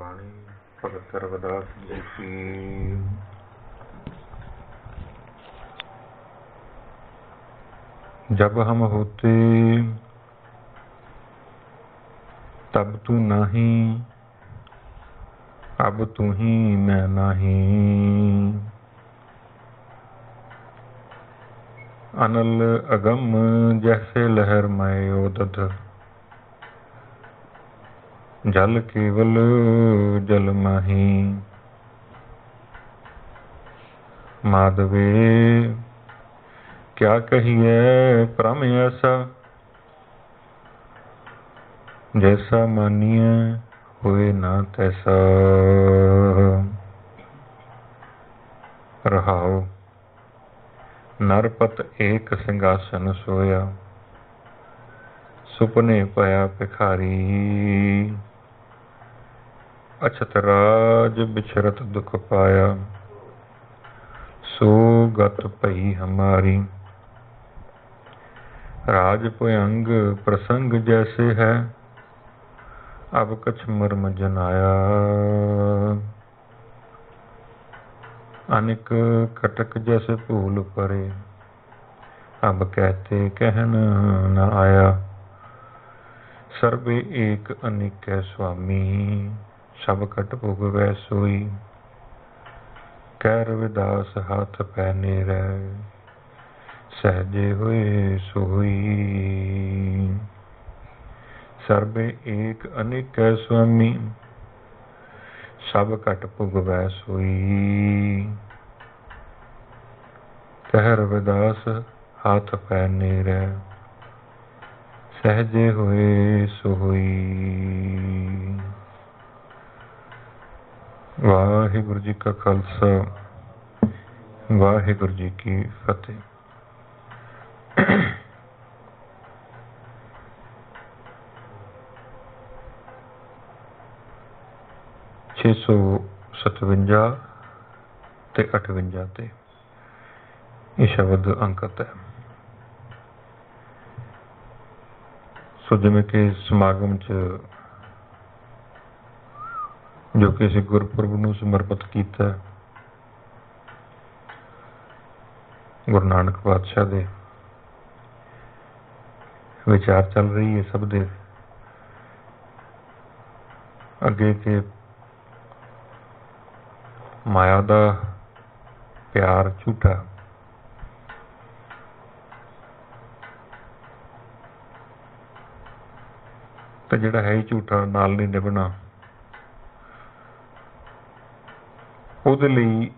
बाणी भगत रविदास जी की। जब हम होते तब तू नहीं, अब तू ही मैं नहीं। अनल अगम जैसे लहर मय ओदत, जल केवल जल माही। माधवे क्या कहिए परम ऐसा, जैसा मानिए होए ना तैसा। रहाओ नरपत एक सिंहासन सोया, सुपने पया भिखारी। अछत राज बिछरत दुख पाया, सो गत पई हमारी। राज भयंग प्रसंग जैसे है, अब कछ मर्म जनाया। अनिक कटक जैसे भूल परे, अब कहते कहन न आया। सर्वे एक अनिक है स्वामी, सब कट भोगवै सोई। कह रविदास हाथ पैने रह, सहजे हुए सोई। सर्वे एक अनिक है स्वामी, सब कट भोगवै सोई। कह रविदास हाथ पैने रह, सहजे हुए सोई। वाहिगुरु जी का खालसा, वाहिगुरु जी की फतेह। 657 ਤੇ 58 ਤੇ ਇਹ ਸ਼ਬਦ ਅੰਕਿਤ ਹੈ। ਸੋ ਜਿਵੇਂ ਕਿ ਸਮਾਗਮ 'ਚ ਜੋ ਕਿ ਅਸੀਂ ਗੁਰਪੁਰਬ ਨੂੰ ਸਮਰਪਿਤ ਕੀਤਾ, ਗੁਰੂ ਨਾਨਕ ਪਾਤਸ਼ਾਹ ਦੇ ਵਿਚਾਰ ਚੱਲ ਰਹੀ ਹੈ ਸਭ ਦੇ ਅੱਗੇ ਕਿ ਮਾਇਆ ਦਾ ਪਿਆਰ ਝੂਠਾ, ਤੇ ਜਿਹੜਾ ਹੈ ਹੀ ਝੂਠਾ ਨਾਲ ਨਹੀਂ ਨਿਭਣਾ, ਉਹਦੇ ਲਈ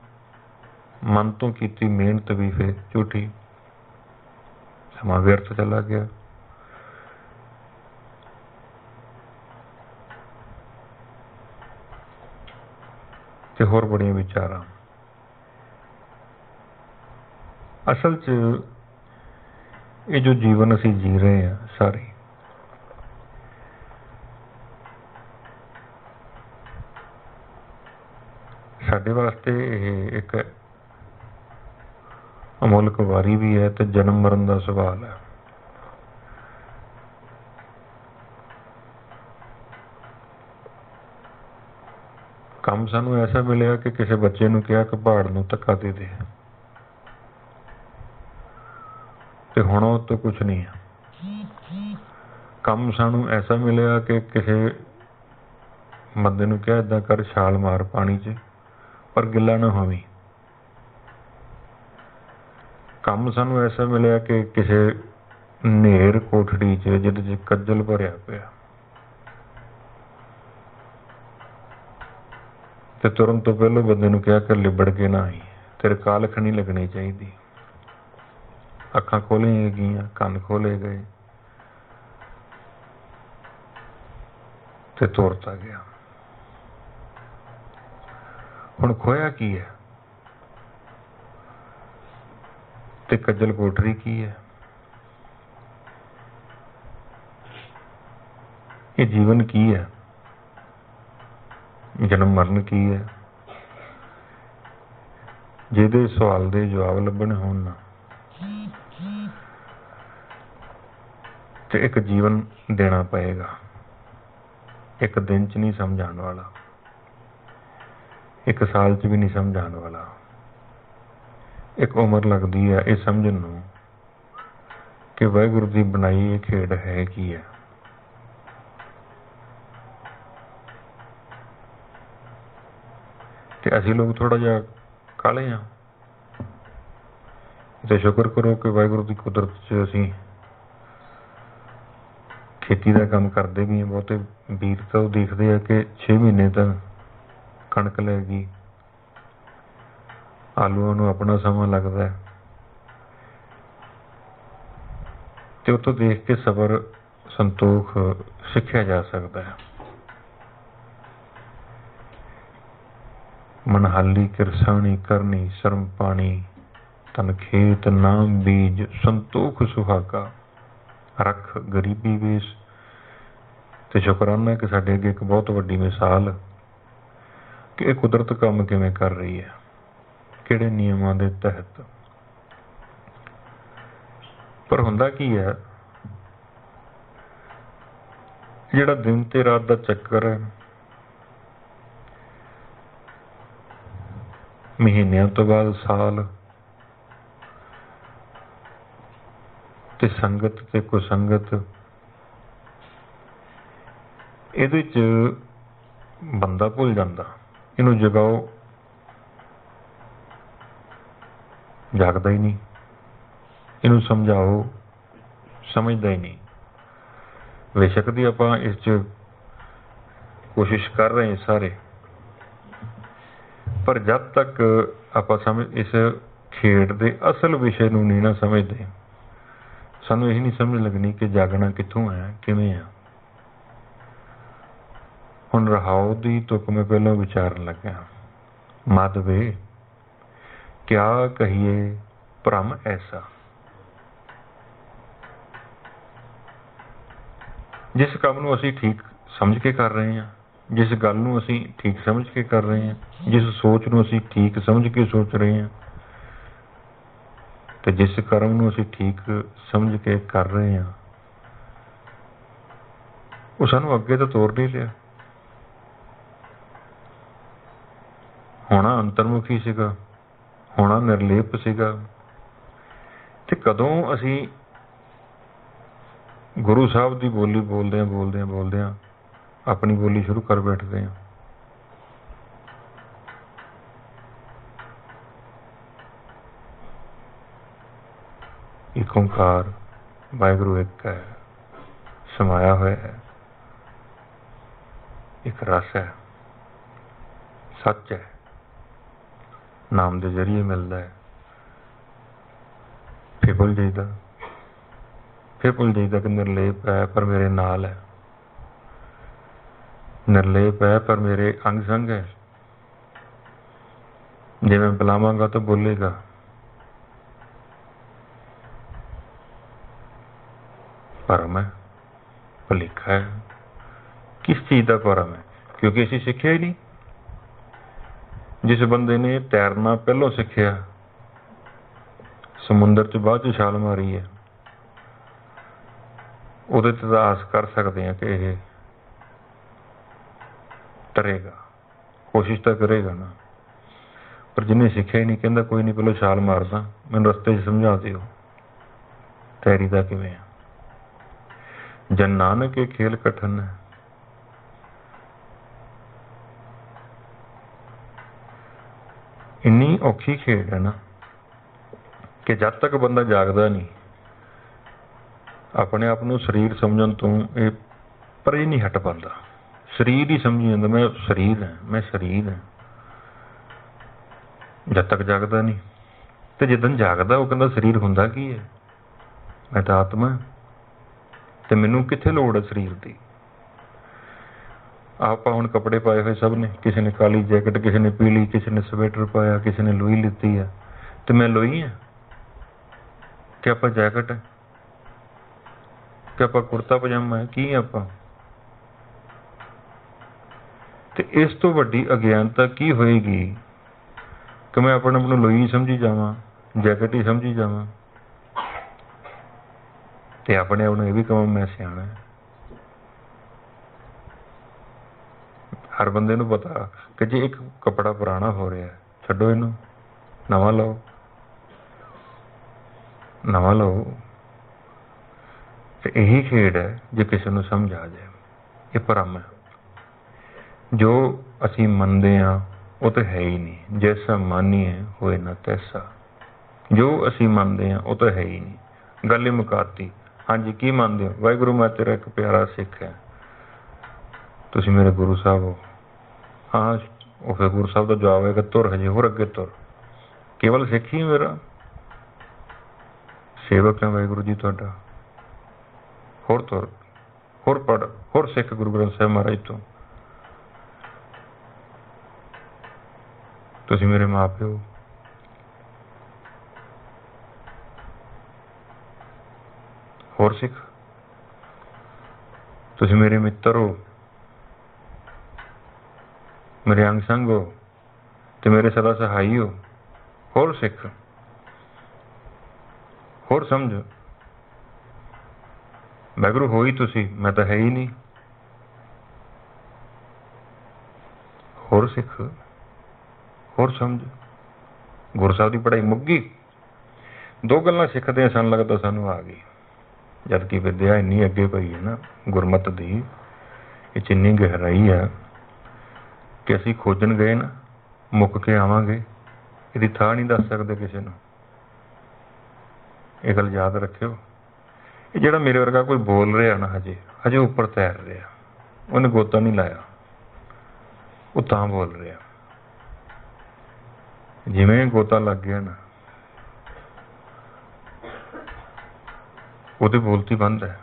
ਮਨ ਤੋਂ ਕੀਤੀ ਮਿਹਨਤ ਵੀ ਫਿਰ ਝੂਠੀ, ਸਮਾਂ ਵਿਅਰਥ ਚਲਾ ਗਿਆ। ਤੇ ਹੋਰ ਬੜੀਆਂ ਵਿਚਾਰਾਂ। ਅਸਲ 'ਚ ਇਹ ਜੋ ਜੀਵਨ ਅਸੀਂ ਜੀ ਰਹੇ ਹਾਂ ਸਾਰੇ, ਸਾਡੇ ਵਾਸਤੇ ਇਹ ਇੱਕ ਅਮੁੱਲਕ ਵਾਰੀ ਵੀ ਹੈ ਤੇ ਜਨਮ ਮਰਨ ਦਾ ਸਵਾਲ ਹੈ। ਕੰਮ ਸਾਨੂੰ ਐਸਾ ਮਿਲਿਆ ਕਿ ਕਿਸੇ ਬੱਚੇ ਨੂੰ ਕਿਹਾ ਕਿ ਪਹਾੜ ਨੂੰ ਧੱਕਾ ਦੇ ਦੇ, ਤੇ ਹੁਣ ਉਹ ਤੋਂ ਕੁਛ ਨਹੀਂ ਹੈ। ਕੰਮ ਸਾਨੂੰ ਐਸਾ ਮਿਲਿਆ ਕਿ ਕਿਸੇ ਬੰਦੇ ਨੂੰ ਕਿਹਾ ਏਦਾਂ ਕਰ, ਛਾਲ ਮਾਰ ਪਾਣੀ 'ਚ, ਪਰ ਗਿੱਲਾ ਨਾ ਹੋਵੀਂ। ਕੰਮ ਸਾਨੂੰ ਐਸਾ ਮਿਲਿਆ ਕਿ ਕਿਸੇ ਨੇਰ ਕੋਠੜੀ 'ਚ ਜਿਹਦੇ 'ਚ ਕੱਜਲ ਭਰਿਆ ਪਿਆ, ਤੇ ਤੁਰਨ ਤੋਂ ਪਹਿਲਾਂ ਬੰਦੇ ਨੂੰ ਕਿਹਾ ਕਿ ਲਿਬੜ ਕੇ ਨਾ ਆਈ, ਤੇਰੇ ਕਾਲਖ ਨਹੀਂ ਲੱਗਣੀ ਚਾਹੀਦੀ। ਅੱਖਾਂ ਖੋਲ੍ਹੀਆਂ ਗਈਆਂ, ਕੰਨ ਖੋਲ੍ਹੇ ਗਏ ਤੇ ਤੋਰਤਾ ਗਿਆ। ਹੁਣ ਖੋਇਆ ਕੀ ਹੈ ਤੇ ਕੱਜਲ ਕੋਠੜੀ ਕੀ ਹੈ? ਇਹ ਜੀਵਨ ਕੀ ਹੈ? ਜਨਮ ਮਰਨ ਕੀ ਹੈ? ਜਿਹਦੇ ਸਵਾਲ ਦੇ ਜਵਾਬ ਲੱਭਣੇ ਹੋਣ ਨਾ, ਤੇ ਇੱਕ ਜੀਵਨ ਦੇਣਾ ਪਏਗਾ। ਇੱਕ ਦਿਨ 'ਚ ਨਹੀਂ ਸਮਝ ਆਉਣ ਵਾਲਾ। एक साल च भी नहीं समझ आने वाला। एक उम्र लगती है ये समझण नूं कि वाहिगुरू की बनाई ये खेड है की है। ते असीं लोग थोड़ा जिहा काले हाँ। ते शुक्र करो कि वाहिगुरू की कुदरत च असीं खेती का काम करते भी हैं। बहुते वीर तो देखते हैं कि 6 महीने तक कणक लैगी, आलूआं नूं अपना समा लगता है। तो उतों देख के सबर संतोख सिक्ख्या जा सकता है। मनहाली किरसानी करनी शर्म पानी, तन खेत नाम बीज संतोख सुहागा, रख गरीबी वेश। तो शुकराना कि साडे अगे एक बहुत वड्डी मिसाल कि यह कुदरत काम किवें कर रही है, किहड़े नियमां दे तहत। पर हुंदा की है, जिहड़ा दिन ते रात दा चक्कर है, महीनों तो बाद साल, ते संगत ते कुसंगत, इहदे च बंदा भुल जांदा। इहनूं जगाओ, जागदा ही नहीं। इहनूं समझाओ, समझदा ही नहीं। बेशक दी आपां इस च कोशिश कर रहे हैं सारे, पर जब तक आपां समझ इस खेड दे असल विषय नूं नहीं ना समझदे, सानूं यही नहीं समझ लगनी कि जागना कित्थों है, किवें है। हुण रहाओ दी तुक मैं पहलों विचारन लग्या, माधवे क्या कहिए भ्रम ऐसा। जिस काम नूं असीं ठीक समझ के कर रहे हैं, जिस गल नूं असीं ठीक समझ के कर रहे हैं, जिस सोच नूं असीं ठीक समझ के सोच रहे हैं, ते जिस कर्म नूं असीं ठीक समझ के कर रहे हैं, वो सानूं अगे तो तोर नहीं लिया। होना अंतर्मुखी सीगा, होना निर्लेप सीगा। ते कदों असीं गुरु साहब की बोली बोलदे अपनी बोली शुरू कर बैठते हैं। एक ओंकार वाहिगुरू एक है, समाया हुआ है, एक रस है, सच है, नाम के जरिए मिलता है। फिर भुल जाइदा कि निर्लेप है पर मेरे नाल है, निर्लेप है पर मेरे अंग संग है। जे मैं बुलावांगा तो बोलेगा। भरम है, भुलेखा है। किस चीज़ का भरम है? क्योंकि असीं सीखिया ही नहीं। जिस बंदे ने तैरना पहलों सीखिया, समुंदर च बाद च छाल मारी है, उहदे ते तां आस कर सकते हैं कि यह तरेगा, कोशिश तो करेगा ना। पर जिन्हें सीखिया ही नहीं, कहता कोई नहीं पहले छाल मारदा, मैनूं रस्ते च समझा दिओ तैरी दा किवें है। जन नानक ये खेल कठन है। इन्नी औखी खेड है ना कि जब तक बंदा जागदा नहीं, अपने आप नूं शरीर समझण तो ये परे नहीं हट पाता। शरीर ही समझी जाता, मैं शरीर है, मैं शरीर है, जब तक जागदा नहीं। तो जिदन जागदा वो कहता शरीर हुंदा की है, मैं तो आत्मा है, तो मैनूं कित्थे लोड़ है शरीर की। आप हुण कपड़े पाए हुए सब ने, किसी ने काली जैकेट, किसी ने पीली, किसी ने स्वेटर पाया, किसी ने लोई लीती है। तो मैं लोई है कि आप जैकेट है कि आप कुर्ता पजामा है, की आप। तो इस तो वड्डी अज्ञानता की होएगी कि मैं अपने आप नूं लोई समझी जावां, जैकेट ही समझी जावां, ते अपने आप नूं ये भी कहां मैं सियाणा है। हर बंदे नूं पता कि जे एक कपड़ा पुराना हो रहा है, छड्डो इनू, नवा लो, नवा लो। ते यही खेड है जे किसी नूं समझ आ जाए। ये भरम है। जो असी मनते हाँ वो तो है ही नहीं। जैसा मानिए होए ना तैसा। जो असी मनते हाँ वो तो है ही नहीं। गल ही मुकाती। हाँ जी, की मानते हो? वाहिगुरू मैं तेरा एक प्यारा सिख है, तुसी मेरे गुरु साहब हो। हाँ, वो फिर गुरु साहब का जवाब है कि तुर हजे होर अगे तुर। केवल सिख ही मेरा सेवक है वाहिगुरू जी तुहाडा। होर तुर, होर पढ़, होर सिख गुरु ग्रंथ साहिब महाराज तो। तुसी मेरे माँ प्यो, होर सिख। तुसी मेरे मित्र हो, मेरे अंग संग हो, ते मेरे सदा सहाई हो। होर सिख, होर समझ। वाहिगुरू हो ही तुसी, मैं तो है ही नहीं। होर सिख, होर समझ। गुरु साहब की पढ़ाई मुक्की। दो गल्लां सिखदे सन लगदा सानू आ गई, जबकि विद्या इन्नी अगे पई है ना गुरमत दी, इच इन्नी गहराई है कि असी खोजन गए ना मुक के आवांगे, इहदी थाह नहीं दस सकते किसी नूं। ये गल याद रखियो। ये जिहड़ा मेरे वर्गा कोई बोल रहा ना हजे हजे उपर तैर रहा, उन्हें गोता नहीं लाया, वो तां बोल रहा। जिवें गोता लग गया ना ਉਹਦੀ बोलती बंद है।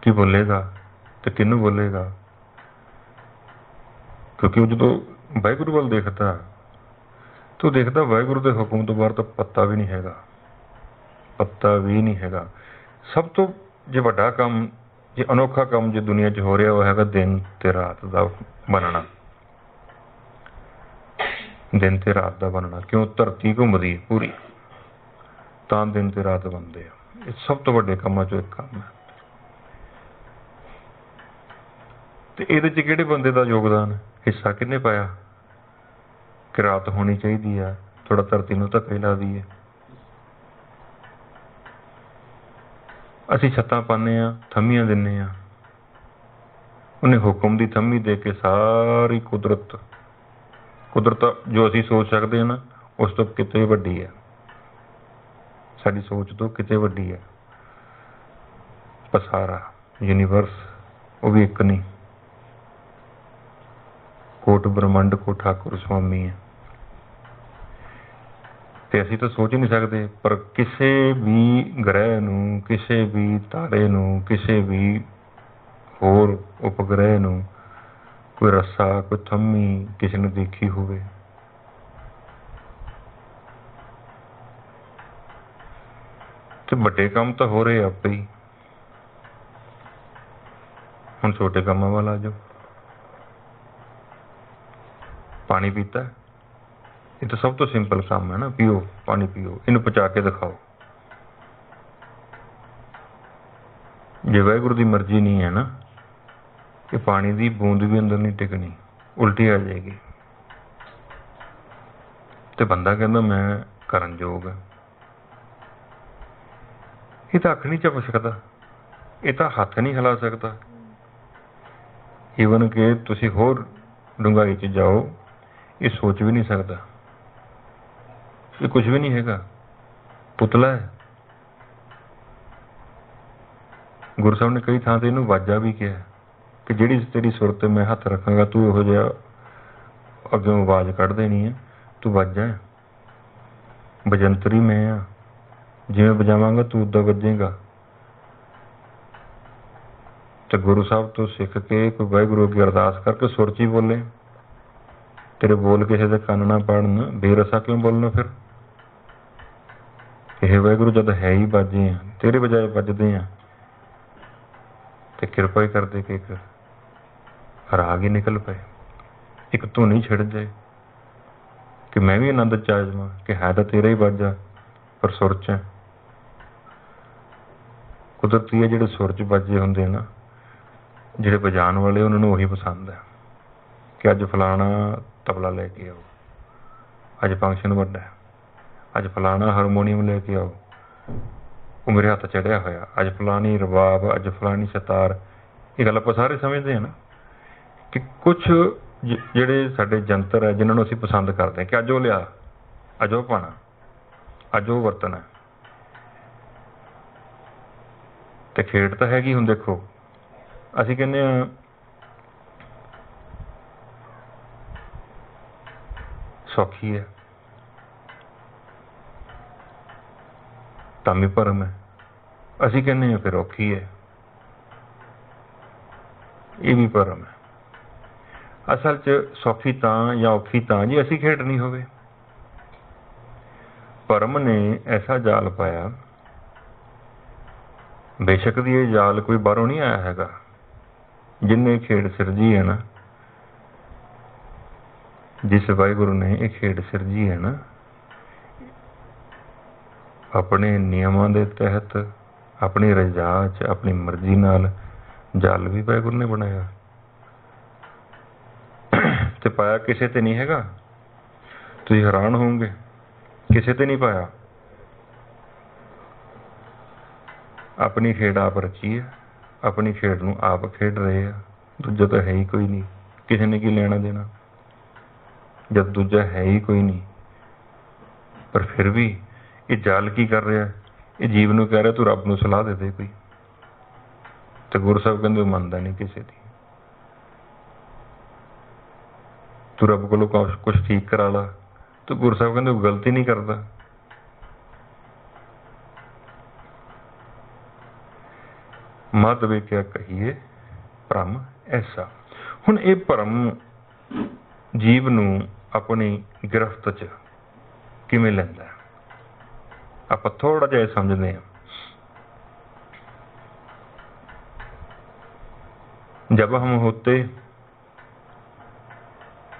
की बोलेगा तो किनू बोलेगा? क्योंकि वो जो वाहिगुरू वाल देखता तो देखता वाहिगुरू के हुक्म तो बाहर तो पत्ता भी नहीं हैगा, पत्ता भी नहीं हैगा। सब तो जे वड्डा काम, जे अनोखा काम जो दुनिया च हो रहा वो हैगा दिन ते रात का बनना। दिन ते रात का बनना क्यों? धरती घूमदी पूरी तां दिन ते रात बनते हैं। ये सब तो वड्डे कामां चों एक काम है। ते इहदे च किहड़े बंदे का योगदान, हिस्सा किन्ने पाया कि रात होनी चाहिए है, थोड़ा धरती नूं धक्का ही ला दईए। असी छत्तां पाने आ, थम्मियां दिन्ने आ, उन्हें हुक्म की थम्मी दे के सारी कुदरत जो असी सोच सकते हैं ना उस तो किते वड्डी है, साडी सोच तो किते वड्डी है। पर सारा यूनीवर्स वो भी एक नहीं, कोट ब्रह्मंड को ठाकुर स्वामी है। ते असी तो सोच ही नहीं सकते, पर किसी भी ग्रह नूं, किसी भी तारे नूं, किसी भी होर उपग्रह नूं कोई रस्सा, कोई थम्मी किसी ने देखी होवे। ते वड्डे काम तो हो रहे आपे ही। हुण छोटे कामां वाल आ जाओ। पानी पीता है, ये तो सब तो सिंपल काम है ना, पियो पानी पियो, इनू पचा के दिखाओ। जे वाहिगुरू की मर्जी नहीं है ना कि पानी की बूंद भी अंदर नहीं टिकनी, उल्टी आ जाएगी। तो बंदा कहता मैं करन जोग है, ये तो अख नहीं झप सकता, ये तो हथ नहीं हिला सकता। ईवन के तुसी होर डूंघाई च जाओ, ये सोच भी नहीं सकता, ये कुछ भी नहीं हैगा, पुतला है। गुरु साहब ने कई थां ते इनू वाजा भी किया कि जिहड़ी तेरी सुर ते मैं हथ रखांगा तू इहो जिहा अग्गों आवाज कढ़ देनी है, तू वाजा है, बजंतरी मैं आ, जिवें बजावांगा तू उदा वजेगा। तो गुरु साहब तो सीख के कोई वाहिगुरू अगे अरदास करके सुर च ही बोले, तेरे बोल किसी के कंन ना पड़न, बेरसा क्यों बोलना? फिर हे वाहिगुरू जद है ही बाजे हैं, तेरे बजाय बजते हैं, तो कृपा ही कर दे कि एक राग ही निकल पाए, एक धुन ही छिड़ जाए कि मैं भी आनंद च आ जावां कि है तो तेरा ही बाजा पर सुर च है। कुदरती है जिहड़े सुर च बाजे हुंदे ना, जिहड़े बजाण वाले उन्होंने उही पसंद है। कि अज फलाना तबला लेके आओ, अज फंक्शन वड्डा है, अज फलाना हारमोनीयम लेके आओ, वो मेरे हत्थ चढ़िया होया, अज फलानी रबाब, अज फलानी सितार। ये गल आपां सारे समझते हैं ना कि कुछ ਜਿਹੜੇ ਸਾਡੇ ਜੰਤਰ ਹੈ जिन्होंने ਅਸੀਂ पसंद करते हैं कि अज वो लिया, अज वो पाना, अज वो वरतना। तो खेड तो हैगी। हुण देखो ਅਸੀਂ ਕਹਿੰਦੇ ਆ सौखी है ਤਾਂ ਵੀ ਭਰਮ ਹੈ, ਅਸੀਂ ਕਹਿੰਦੇ ਆ ਫਿਰ ਔਖੀ ਹੈ, ਇਹ ਵੀ ਭਰਮ ਹੈ। ਅਸਲ 'ਚ ਸੌਖੀ ਤਾਂ ਜਾਂ ਔਖੀ ਤਾਂ ਜੀ ਅਸੀਂ ਖੇਡਣੀ ਹੋਵੇ। ਭਰਮ ਨੇ ਐਸਾ ਜਾਲ ਪਾਇਆ, ਬੇਸ਼ੱਕ ਦੀ ਇਹ ਜਾਲ ਕੋਈ ਬਾਹਰੋਂ ਨਹੀਂ ਆਇਆ ਹੈਗਾ, ਜਿੰਨੇ ਖੇਡ ਸਿਰਜੀ ਹੈ ਨਾ, ਜਿਸ ਵਾਹਿਗੁਰੂ ਨੇ ਇਹ ਖੇਡ ਸਿਰਜੀ ਹੈ ਨਾ, ਆਪਣੇ ਨਿਯਮਾਂ ਦੇ ਤਹਿਤ, ਆਪਣੀ ਰਜ਼ਾ 'ਚ, ਆਪਣੀ ਮਰਜ਼ੀ ਨਾਲ ਜਾਲ ਵੀ ਵਾਹਿਗੁਰੂ ਨੇ ਬਣਾਇਆ ਤੇ ਪਾਇਆ ਕਿਸੇ ਤੇ ਨਹੀਂ ਹੈਗਾ। ਤੁਸੀਂ ਹੈਰਾਨ ਹੋਵੋਗੇ, ਕਿਸੇ ਤੇ ਨਹੀਂ ਪਾਇਆ। ਆਪਣੀ ਖੇਡ ਆਪ ਰਚੀ ਹੈ, ਆਪਣੀ ਖੇਡ ਨੂੰ ਆਪ ਖੇਡ ਰਹੇ ਆ, ਦੂਜਾ ਤਾਂ ਹੈ ਹੀ ਕੋਈ ਨਹੀਂ। ਕਿਸੇ ਨੇ ਕੀ ਲੈਣਾ ਦੇਣਾ ਜਦ ਦੂਜਾ ਹੈ ਹੀ ਕੋਈ ਨਹੀਂ। ਪਰ ਫਿਰ ਵੀ ਇਹ ਜਾਲ ਕੀ ਕਰ ਰਿਹਾ, ਇਹ ਜੀਵ ਨੂੰ ਕਹਿ ਰਿਹਾ ਤੂੰ ਰੱਬ ਨੂੰ ਸਲਾਹ ਦੇ ਦੇ ਕੋਈ, ਤੇ ਗੁਰੂ ਸਾਹਿਬ ਕਹਿੰਦੇ ਉਹ ਮੰਨਦਾ ਨਹੀਂ ਕਿਸੇ ਦੀ। ਤੂੰ ਰੱਬ ਕੋਲੋਂ ਕੁਛ ਠੀਕ ਕਰਾ ਲਾ, ਤੇ ਗੁਰੂ ਸਾਹਿਬ ਕਹਿੰਦੇ ਉਹ ਗਲਤੀ ਨਹੀਂ ਕਰਦਾ। ਮਤ ਵੇਖਿਆ ਕਹੀਏ ਭਰਮ ਐਸਾ। ਹੁਣ ਇਹ ਭਰਮ ਜੀਵ ਨੂੰ ਆਪਣੀ ਗਿਰਫਤ 'ਚ ਕਿਵੇਂ ਲੈਂਦਾ, ਆਪਾਂ ਥੋੜਾ ਜਿਹਾ ਸਮਝਦੇ ਹਾਂ। जब हम होते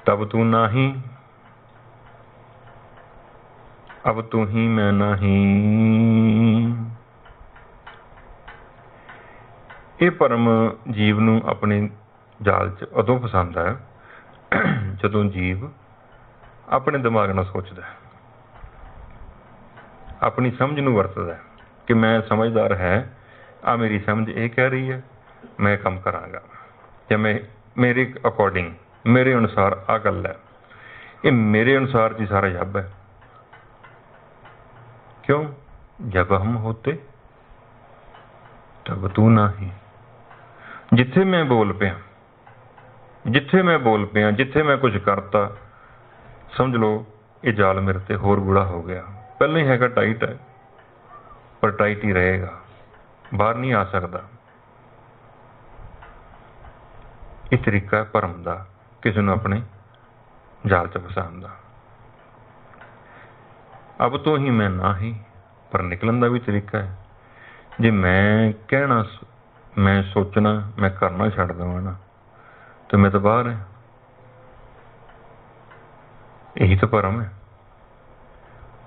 तब तू नाही, अब तू ही मैं नहीं। ਇਹ ਭਰਮ ਜੀਵ ਨੂੰ ਆਪਣੇ ਜਾਲ 'ਚ ਉਦੋਂ ਫਸਾਉਂਦਾ ਹੈ ਜਦੋਂ ਜੀਵ ਆਪਣੇ ਦਿਮਾਗ ਨਾਲ ਸੋਚਦਾ ਹੈ, ਆਪਣੀ ਸਮਝ ਨੂੰ ਵਰਤਦਾ ਹੈ ਕਿ ਮੈਂ ਸਮਝਦਾਰ ਹੈ, ਆ ਮੇਰੀ ਸਮਝ ਇਹ ਕਹਿ ਰਹੀ ਹੈ, ਮੈਂ ਕੰਮ ਕਰਾਂਗਾ, ਜਾਂ ਮੇਰੇ ਅਕੋਰਡਿੰਗ, ਮੇਰੇ ਅਨੁਸਾਰ ਆ ਗੱਲ ਹੈ, ਇਹ ਮੇਰੇ ਅਨੁਸਾਰ ਜੀ ਸਾਰਾ ਜੱਬ ਹੈ। ਕਿਉਂ? ਜਬ ਹਮ ਹੋਤੇ ਤਬ ਤੂੰ ਨਹੀਂ। ਜਿੱਥੇ ਮੈਂ ਬੋਲ ਪਿਆ, ਜਿੱਥੇ ਮੈਂ ਬੋਲ ਪਿਆ, ਜਿੱਥੇ ਮੈਂ ਕੁਝ ਕਰਤਾ, ਸਮਝ ਲਓ ਇਹ ਜਾਲ ਮੇਰੇ ਤੇ ਹੋਰ ਗੂੜਾ ਹੋ ਗਿਆ। ਪਹਿਲਾਂ ਹੀ ਹੈਗਾ ਟਾਈਟ ਹੈ, ਪਰ ਟਾਈਟ ਹੀ ਰਹੇਗਾ, ਬਾਹਰ ਨਹੀਂ ਆ ਸਕਦਾ। ਇਹ ਤਰੀਕਾ ਹੈ ਭਰਮ ਦਾ, ਕਿਸੇ ਨੂੰ ਆਪਣੇ ਜਾਲ 'ਚ ਫਸਾਉਣ ਦਾ। ਅਬ ਤੋਂ ਹੀ ਮੈਂ ਨਾ ਹੀ, ਪਰ ਨਿਕਲਣ ਦਾ ਵੀ ਤਰੀਕਾ ਹੈ। ਜੇ ਮੈਂ ਕਹਿਣਾ, ਮੈਂ ਸੋਚਣਾ, ਮੈਂ ਕਰਨਾ ਛੱਡ ਦੇਵਾਂ ਨਾ, ਤੇ ਮੈਂ ਤਾਂ ਬਾਹਰ ਹੈ। ਇਹੀ ਤਾਂ ਭਰਮ ਹੈ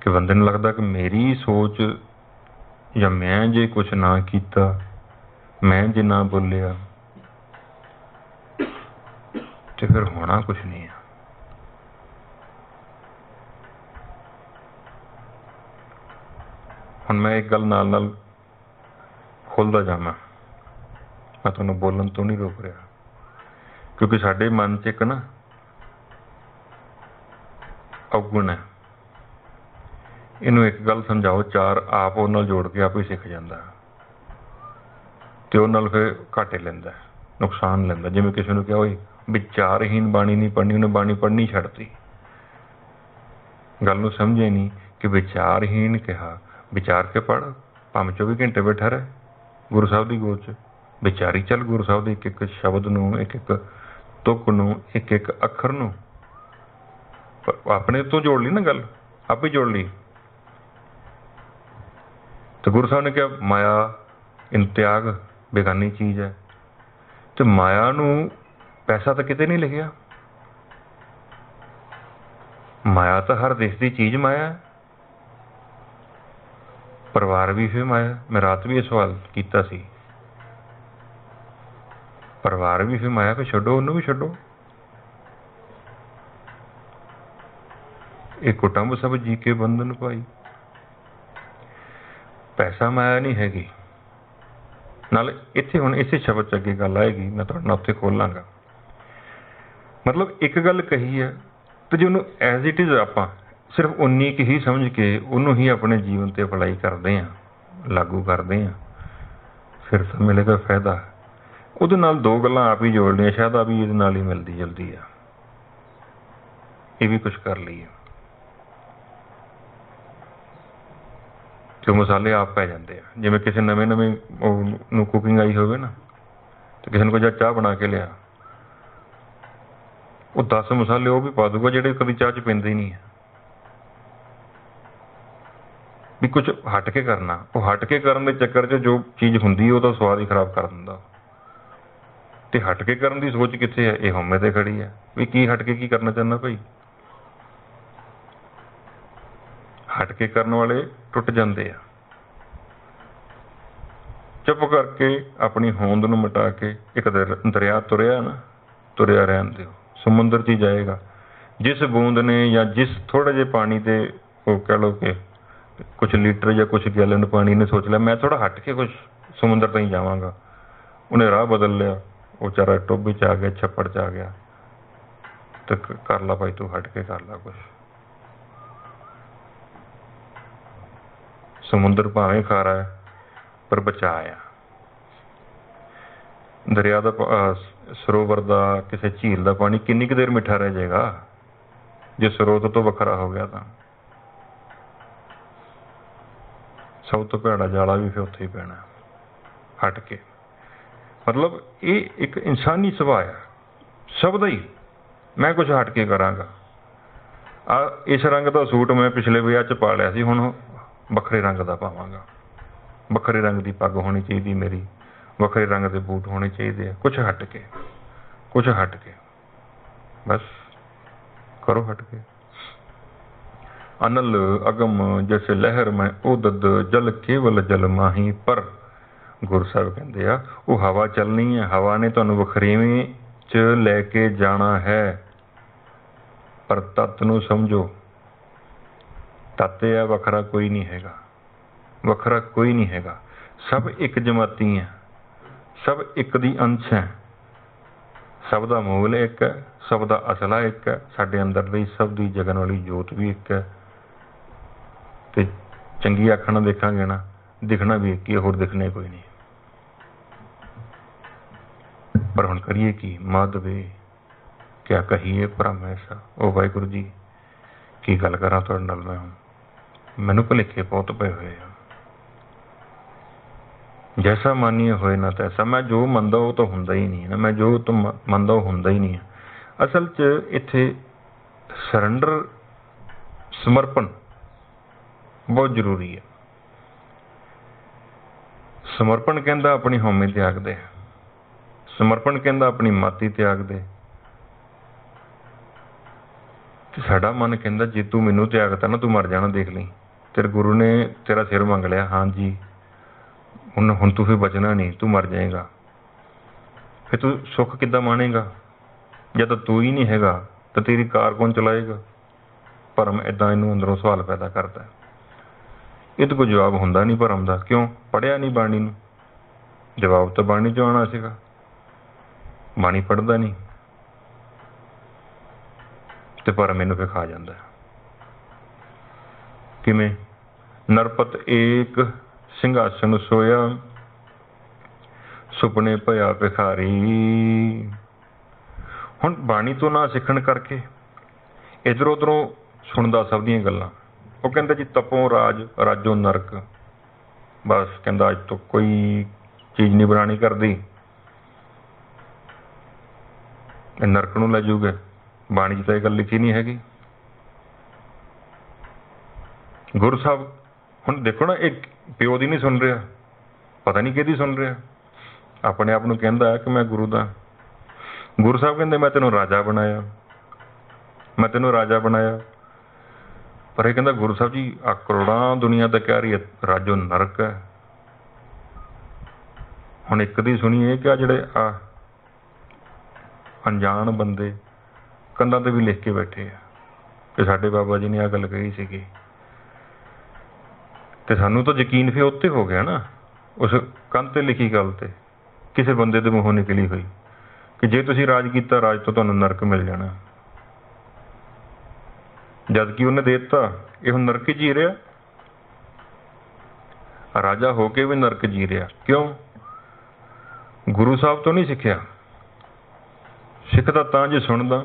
ਕਿ ਬੰਦੇ ਨੂੰ ਲੱਗਦਾ ਕਿ ਮੇਰੀ ਸੋਚ ਜਾਂ ਮੈਂ ਜੇ ਕੁਛ ਨਾ ਕੀਤਾ, ਮੈਂ ਜੇ ਨਾ ਬੋਲਿਆ, ਤੇ ਫਿਰ ਹੋਣਾ ਕੁਛ ਨਹੀਂ ਹੈ। ਹੁਣ ਮੈਂ ਇੱਕ ਗੱਲ ਨਾਲ ਨਾਲ ਖੁੱਲਦਾ ਜਾਵਾਂ, ਮੈਂ ਤੁਹਾਨੂੰ ਬੋਲਣ ਤੋਂ ਨਹੀਂ ਰੋਕ ਰਿਹਾ, ਕਿਉਂਕਿ ਸਾਡੇ ਮਨ 'ਚ ਇੱਕ ਨਾ ਔਗੁਣ ਹੈ। ਇਹਨੂੰ ਇੱਕ ਗੱਲ ਸਮਝਾਓ, ਚਾਰ ਆਪ ਉਹ ਨਾਲ ਜੋੜ ਕੇ ਆਪ ਹੀ ਸਿੱਖ ਜਾਂਦਾ, ਤੇ ਉਹ ਨਾਲ ਫਿਰ ਘਾਟੇ ਲੈਂਦਾ, ਨੁਕਸਾਨ ਲੈਂਦਾ। ਜਿਵੇਂ ਕਿਸੇ ਨੂੰ ਕਿਹਾ ਹੋਏ ਵਿਚਾਰਹੀਨ ਬਾਣੀ ਨਹੀਂ ਪੜ੍ਹਨੀ, ਉਹਨੇ ਬਾਣੀ ਪੜ੍ਹਨੀ ਛੱਡਤੀ। ਗੱਲ ਨੂੰ ਸਮਝੇ ਨਹੀਂ ਕਿ ਵਿਚਾਰਹੀਨ ਕਿਹਾ, ਵਿਚਾਰ ਕੇ ਪੜ੍ਹ, ਭਾਵੇਂ 24 ਘੰਟੇ ਬੈਠਾ ਰਹੇ ਗੁਰੂ ਸਾਹਿਬ ਦੀ ਗੋਦ 'ਚ, ਵਿਚਾਰੀ ਚੱਲ ਗੁਰੂ ਸਾਹਿਬ ਦੇ ਇੱਕ ਇੱਕ ਸ਼ਬਦ ਨੂੰ, ਇੱਕ ਇੱਕ ਤੁਕ ਨੂੰ, ਇੱਕ ਇੱਕ ਅੱਖਰ ਨੂੰ। ਪਰ ਆਪਣੇ ਤੋਂ ਜੋੜ ਲਈ ਨਾ ਗੱਲ, ਆਪੇ ਜੋੜ ਲਈ। ਤੇ ਗੁਰੂ ਸਾਹਿਬ ਨੇ ਕਿਹਾ ਮਾਇਆ ਇੰਤਿਆਗ ਬੇਗਾਨੀ ਚੀਜ਼ ਹੈ, ਤੇ ਮਾਇਆ ਨੂੰ ਪੈਸਾ ਤਾਂ ਕਿਤੇ ਨਹੀਂ ਲਿਖਿਆ। ਮਾਇਆ ਤਾਂ ਹਰ ਦੇਸ਼ ਦੀ ਚੀਜ਼ ਮਾਇਆ ਹੈ। ਪਰਿਵਾਰ ਵੀ ਫਿਰ ਮਾਇਆ। ਮੈਂ ਰਾਤ ਵੀ ਇਹ ਸਵਾਲ ਕੀਤਾ ਸੀ, ਪਰਿਵਾਰ ਵੀ ਫਿਰ ਮਾਇਆ, ਫਿਰ ਛੱਡੋ ਉਹਨੂੰ ਵੀ ਛੱਡੋ। ਇਹ ਕੁਟੰਬ ਸਭ ਜੀ ਕੇ ਬੰਧਨ ਭਾਈ। ਪੈਸਾ ਮਾਇਆ ਨਹੀਂ ਹੈਗੀ। ਨਾਲ ਇੱਥੇ ਹੁਣ ਇਸੇ ਸ਼ਬਦ 'ਚ ਅੱਗੇ ਗੱਲ ਆਏਗੀ, ਮੈਂ ਤੁਹਾਡੇ ਨਾਲ ਉੱਥੇ ਖੋਲਾਂਗਾ। ਮਤਲਬ ਇੱਕ ਗੱਲ ਕਹੀ ਹੈ ਤੇ ਜੇ ਉਹਨੂੰ ਐਜ਼ ਇਟ ਇਜ਼ ਆਪਾਂ ਸਿਰਫ ਉਨੀ ਕੁ ਹੀ ਸਮਝ ਕੇ ਉਹਨੂੰ ਹੀ ਆਪਣੇ ਜੀਵਨ 'ਤੇ ਅਪਲਾਈ ਕਰਦੇ ਹਾਂ, ਲਾਗੂ ਕਰਦੇ ਹਾਂ, ਫਿਰ ਤਾਂ ਮਿਲੇਗਾ ਫਾਇਦਾ। ਉਹਦੇ ਨਾਲ ਦੋ ਗੱਲਾਂ ਆਪ ਹੀ ਜੋੜਨੀਆਂ, ਸ਼ਾਇਦ ਆ ਵੀ ਇਹਦੇ ਨਾਲ ਹੀ ਮਿਲਦੀ ਜੁਲਦੀ ਆ, ਇਹ ਵੀ ਕੁਛ ਕਰ ਲਈਏ ਤੇ ਮਸਾਲੇ ਆਪ ਪੈ ਜਾਂਦੇ ਆ। ਜਿਵੇਂ ਕਿਸੇ ਨਵੇਂ ਨੂੰ ਕੁਕਿੰਗ ਆਈ ਹੋਵੇ ਨਾ, ਤੇ ਕਿਸੇ ਨੂੰ ਕੋਈ ਚਾਹ ਬਣਾ ਕੇ ਲਿਆ, ਉਹ 10 ਮਸਾਲੇ ਉਹ ਵੀ ਪਾ ਦੂਗਾ ਜਿਹੜੇ ਕਦੀ ਚਾਹ 'ਚ ਪੈਂਦੇ ਹੀ ਨਹੀਂ ਆ। ਵੀ ਕੁਛ ਹਟ ਕੇ ਕਰਨਾ, ਉਹ ਹਟ ਕੇ ਕਰਨ ਦੇ ਚੱਕਰ 'ਚ ਜੋ ਚੀਜ਼ ਹੁੰਦੀ ਉਹਦਾ ਸਵਾਦ ਹੀ ਖਰਾਬ ਕਰ ਦਿੰਦਾ। ਤੇ ਹਟ ਕੇ ਕਰਨ ਦੀ ਸੋਚ ਕਿੱਥੇ ਹੈ? ਇਹ ਹਉਮੈ ਤੇ ਖੜੀ ਹੈ ਵੀ ਕੀ ਹਟ ਕੇ ਕੀ ਕਰਨਾ ਚਾਹੁੰਦਾ ਭਾਈ। ਹਟ ਕੇ ਕਰਨ ਵਾਲੇ ਟੁੱਟ ਜਾਂਦੇ ਆ। ਚੁੱਪ ਕਰਕੇ ਆਪਣੀ ਹੋਂਦ ਨੂੰ ਮਿਟਾ ਕੇ, ਇੱਕ ਦਰਿਆ ਤੁਰਿਆ ਨਾ, ਤੁਰਿਆ ਰਹਿਣ ਦਿਓ, ਸਮੁੰਦਰ 'ਚ ਹੀ ਜਾਏਗਾ। ਜਿਸ ਬੂੰਦ ਨੇ ਜਾਂ ਜਿਸ ਥੋੜ੍ਹੇ ਜਿਹੇ ਪਾਣੀ ਤੇ ਉਹ ਕਹਿ ਲਓ ਕਿ ਕੁਛ ਲੀਟਰ ਜਾਂ ਕੁਛ ਗੈਲਨ ਪਾਣੀ ਨੇ ਸੋਚ ਲਿਆ ਮੈਂ ਥੋੜਾ ਹਟ ਕੇ ਕੁਛ ਸਮੁੰਦਰ ਤਾਈਂ ਜਾਵਾਂਗਾ, ਉਹਨੇ ਰਾਹ ਬਦਲ ਲਿਆ, ਉਹ ਵਿਚਾਰਾ ਟੋਭੇ 'ਚ ਆ ਗਿਆ, ਛੱਪੜ 'ਚ ਆ ਗਿਆ। ਤੇ ਕਰ ਲਾ ਭਾਈ, ਤੂੰ ਹਟ ਕੇ ਕਰ ਲਾ ਕੁਛ। ਸਮੁੰਦਰ ਭਾਵੇਂ ਖਾਰਾ ਹੈ ਪਰ ਬਚਾ ਆ। ਦਰਿਆ ਦਾ ਸਰੋਵਰ ਦਾ, ਕਿਸੇ ਝੀਲ ਦਾ ਪਾਣੀ ਕਿੰਨੀ ਕੁ ਦੇਰ ਮਿੱਠਾ ਰਹਿ ਜਾਏਗਾ ਜੇ ਸਰੋਤ ਤੋਂ ਵੱਖਰਾ ਹੋ ਗਿਆ ਤਾਂ। ਸਭ ਤੋਂ ਭੈੜਾ ਜਾਲਾ ਵੀ ਫਿਰ ਉੱਥੇ ਹੀ ਪੈਣਾ, ਹਟ ਕੇ। ਮਤਲਬ ਇਹ ਇੱਕ ਇਨਸਾਨੀ ਸੁਭਾਅ ਆ ਸਭ ਦਾ ਹੀ, ਮੈਂ ਕੁਛ ਹਟ ਕੇ ਕਰਾਂਗਾ। ਇਸ ਰੰਗ ਦਾ ਸੂਟ ਮੈਂ ਪਿਛਲੇ ਵਿਆਹ 'ਚ ਪਾ ਲਿਆ ਸੀ, ਹੁਣ ਵੱਖਰੇ ਰੰਗ ਦਾ ਪਾਵਾਂਗਾ। ਵੱਖਰੇ ਰੰਗ ਦੀ ਪੱਗ ਹੋਣੀ ਚਾਹੀਦੀ ਮੇਰੀ, ਵੱਖਰੇ ਰੰਗ ਦੇ ਬੂਟ ਹੋਣੇ ਚਾਹੀਦੇ ਆ। ਕੁਛ ਹਟ ਕੇ, ਕੁਛ ਹਟ ਕੇ, ਬਸ ਕਰੋ ਹਟ ਕੇ। ਅਨਲ ਅਗਮ ਜੈਸੇ ਲਹਿਰ ਮੈਂ ਉਦਦ, ਜਲ ਕੇਵਲ ਜਲ ਮਾਹੀ। ਪਰ ਗੁਰੂ ਸਾਹਿਬ ਕਹਿੰਦੇ ਆ ਉਹ ਹਵਾ ਚੱਲਣੀ ਹੈ, ਹਵਾ ਨੇ ਤੁਹਾਨੂੰ ਵਖਰੇਵੇਂ 'ਚ ਲੈ ਕੇ ਜਾਣਾ ਹੈ। ਪਰ ਤੱਤ ਨੂੰ ਸਮਝੋ, ਤੱਤ ਆ ਵੱਖਰਾ ਕੋਈ ਨਹੀਂ ਹੈਗਾ, ਵੱਖਰਾ ਕੋਈ ਨਹੀਂ ਹੈਗਾ। ਸਭ ਇੱਕ ਜਮਾਤੀ ਹੈ, ਸਭ ਇੱਕ ਦੀ ਅੰਸ਼ ਹੈ, ਸਭ ਦਾ ਮੂਲ ਇੱਕ ਹੈ, ਸਭ ਦਾ ਅਸਲਾ ਇੱਕ ਹੈ। ਸਾਡੇ ਅੰਦਰ ਦੀ ਸਭ ਦੀ ਜਗਣ ਵਾਲੀ ਜੋਤ ਵੀ ਇੱਕ ਹੈ। ਤੇ ਚੰਗੀ ਅੱਖ ਨਾਲ ਦੇਖਾਂਗੇ ਨਾ, ਦਿਖਣਾ ਵੀ ਇੱਕ ਹੀ, ਹੋਰ ਦਿਖਣੇ ਕੋਈ ਨਹੀਂ। ਪਰ ਹੁਣ ਕਰੀਏ ਕੀ? ਮਾਧਵੇ ਕਿਆ ਕਹੀਏ ਭਰਮ ਐਸਾ। ਉਹ ਵਾਹਿਗੁਰੂ ਜੀ, ਕੀ ਗੱਲ ਕਰਾਂ ਤੁਹਾਡੇ ਨਾਲ ਮੈਂ ਹੁਣ, ਮੈਨੂੰ ਭੁਲੇਖੇ ਬਹੁਤ ਪਏ ਹੋਏ ਆ। ਜੈਸਾ ਮਾਨੀਏ ਹੋਏ ਨਾ ਤੈਸਾ। ਮੈਂ ਜੋ ਮੰਨਦਾ ਉਹ ਤਾਂ ਹੁੰਦਾ ਹੀ ਨਹੀਂ ਹੈ, ਮੈਂ ਜੋ ਮੰਨਦਾ ਉਹ ਹੁੰਦਾ ਹੀ ਨਹੀਂ ਹੈ। ਅਸਲ 'ਚ ਇੱਥੇ ਸਰੈਂਡਰ, ਸਮਰਪਣ ਬਹੁਤ ਜ਼ਰੂਰੀ ਹੈ। ਸਮਰਪਣ ਕਹਿੰਦਾ ਆਪਣੀ ਹਉਮੈ ਤਿਆਗ ਦੇ, ਸਮਰਪਣ ਕਹਿੰਦਾ ਆਪਣੀ ਮਾਤੀ ਤਿਆਗ ਦੇ। ਤੇ ਸਾਡਾ ਮਨ ਕਹਿੰਦਾ ਜੇ ਤੂੰ ਮੈਨੂੰ ਤਿਆਗਤਾ ਨਾ ਤੂੰ ਮਰ ਜਾਣਾ, ਦੇਖ ਲਈ, ਤੇਰੇ ਗੁਰੂ ਨੇ ਤੇਰਾ ਸਿਰ ਮੰਗ ਲਿਆ, ਹਾਂਜੀ ਹੁਣ ਤੂੰ ਫਿਰ ਬਚਣਾ ਨਹੀਂ, ਤੂੰ ਮਰ ਜਾਏਗਾ। ਫਿਰ ਤੂੰ ਸੁੱਖ ਕਿੱਦਾਂ ਮਾਣੇਗਾ? ਜਦ ਤੂੰ ਹੀ ਨਹੀਂ ਹੈਗਾ ਤਾਂ ਤੇਰੀ ਕਾਰ ਕੌਣ ਚਲਾਏਗਾ? ਭਰਮ ਏਦਾਂ ਇਹਨੂੰ ਅੰਦਰੋਂ ਸਵਾਲ ਪੈਦਾ ਕਰਦਾ। ਇਹ ਤਾਂ ਕੋਈ ਜਵਾਬ ਹੁੰਦਾ ਨਹੀਂ ਭਰਮ ਦਾ। ਕਿਉਂ? ਪੜ੍ਹਿਆ ਨਹੀਂ ਬਾਣੀ ਨੂੰ। ਜਵਾਬ ਤਾਂ ਬਾਣੀ 'ਚੋਂ ਆਉਣਾ ਸੀਗਾ, ਬਾਣੀ ਪੜ੍ਹਦਾ ਨਹੀਂ ਤੇ ਭਰਮ ਇਹਨੂੰ ਫਿਰ ਖਾ ਜਾਂਦਾ। ਕਿਵੇਂ? ਨਰਪਤ ਏਕ ਸਿੰਘਾਸਨ ਸੋਇਆ, ਸੁਪਨੇ ਭਇਆ ਭਿਖਾਰੀ। ਹੁਣ ਬਾਣੀ ਤੋਂ ਨਾ ਸਿੱਖਣ ਕਰਕੇ ਇੱਧਰੋਂ ਉੱਧਰੋਂ ਸੁਣਦਾ ਸਭ ਦੀਆਂ ਗੱਲਾਂ। ਉਹ ਕਹਿੰਦਾ ਜੀ ਤਪੋਂ ਰਾਜ ਰਾਜੋ ਨਰਕ, ਬਸ ਕਹਿੰਦਾ ਅੱਜ ਤੋਂ ਕੋਈ ਚੀਜ਼ ਨਹੀਂ ਬਣਾਉਣੀ ਕਰਦੀ, ਇਹ ਨਰਕ ਨੂੰ ਲੈ ਜਾਊਗੇ। ਬਾਣੀ 'ਚ ਤਾਂ ਇਹ ਗੱਲ ਲਿਖੀ ਨਹੀਂ ਹੈਗੀ। ਗੁਰੂ ਸਾਹਿਬ ਹੁਣ ਦੇਖੋ ਨਾ, ਇਹ ਪਿਓ ਦੀ ਨਹੀਂ ਸੁਣ ਰਿਹਾ, ਪਤਾ ਨਹੀਂ ਕਿਹਦੀ ਸੁਣ ਰਿਹਾ। ਆਪਣੇ ਆਪ ਨੂੰ ਕਹਿੰਦਾ ਕਿ ਮੈਂ ਗੁਰੂ ਦਾ। ਗੁਰੂ ਸਾਹਿਬ ਕਹਿੰਦੇ ਮੈਂ ਤੈਨੂੰ ਰਾਜਾ ਬਣਾਇਆ, ਮੈਂ ਤੈਨੂੰ ਰਾਜਾ ਬਣਾਇਆ। ਪਰ ਇਹ ਕਹਿੰਦਾ ਗੁਰੂ ਸਾਹਿਬ ਜੀ ਆ ਕਰੋੜਾਂ ਦੁਨੀਆ ਤਾਂ ਕਹਿ ਰਹੀ ਹੈ ਰਾਜੋ ਨਰਕ ਹੈ। ਹੁਣ ਇੱਕ ਦੀ ਸੁਣੀਏ ਕਿ ਆ ਜਿਹੜੇ ਆ ਅਣਜਾਣ ਬੰਦੇ ਕੰਧਾਂ ਤੇ ਵੀ ਲਿਖ ਕੇ ਬੈਠੇ ਆ कि साडे बाबा जी ने आ गल कही सीगी। ते सानू तो यकीन फिर उत्ते हो गया ना, उस कंध ते लिखी गल ते किसी बंदे दे मूंहों निकली हुई कि जे तुसीं राज कीता राज तो तुहानू नरक मिल जाना। जबकि उन्हें दे दिता, ये हुण नरक जी रहा, राजा होके भी नरक जी रहा। क्यों? गुरु साहब तो नहीं सिक्ख्या। सिखदा तां जे सुनदा।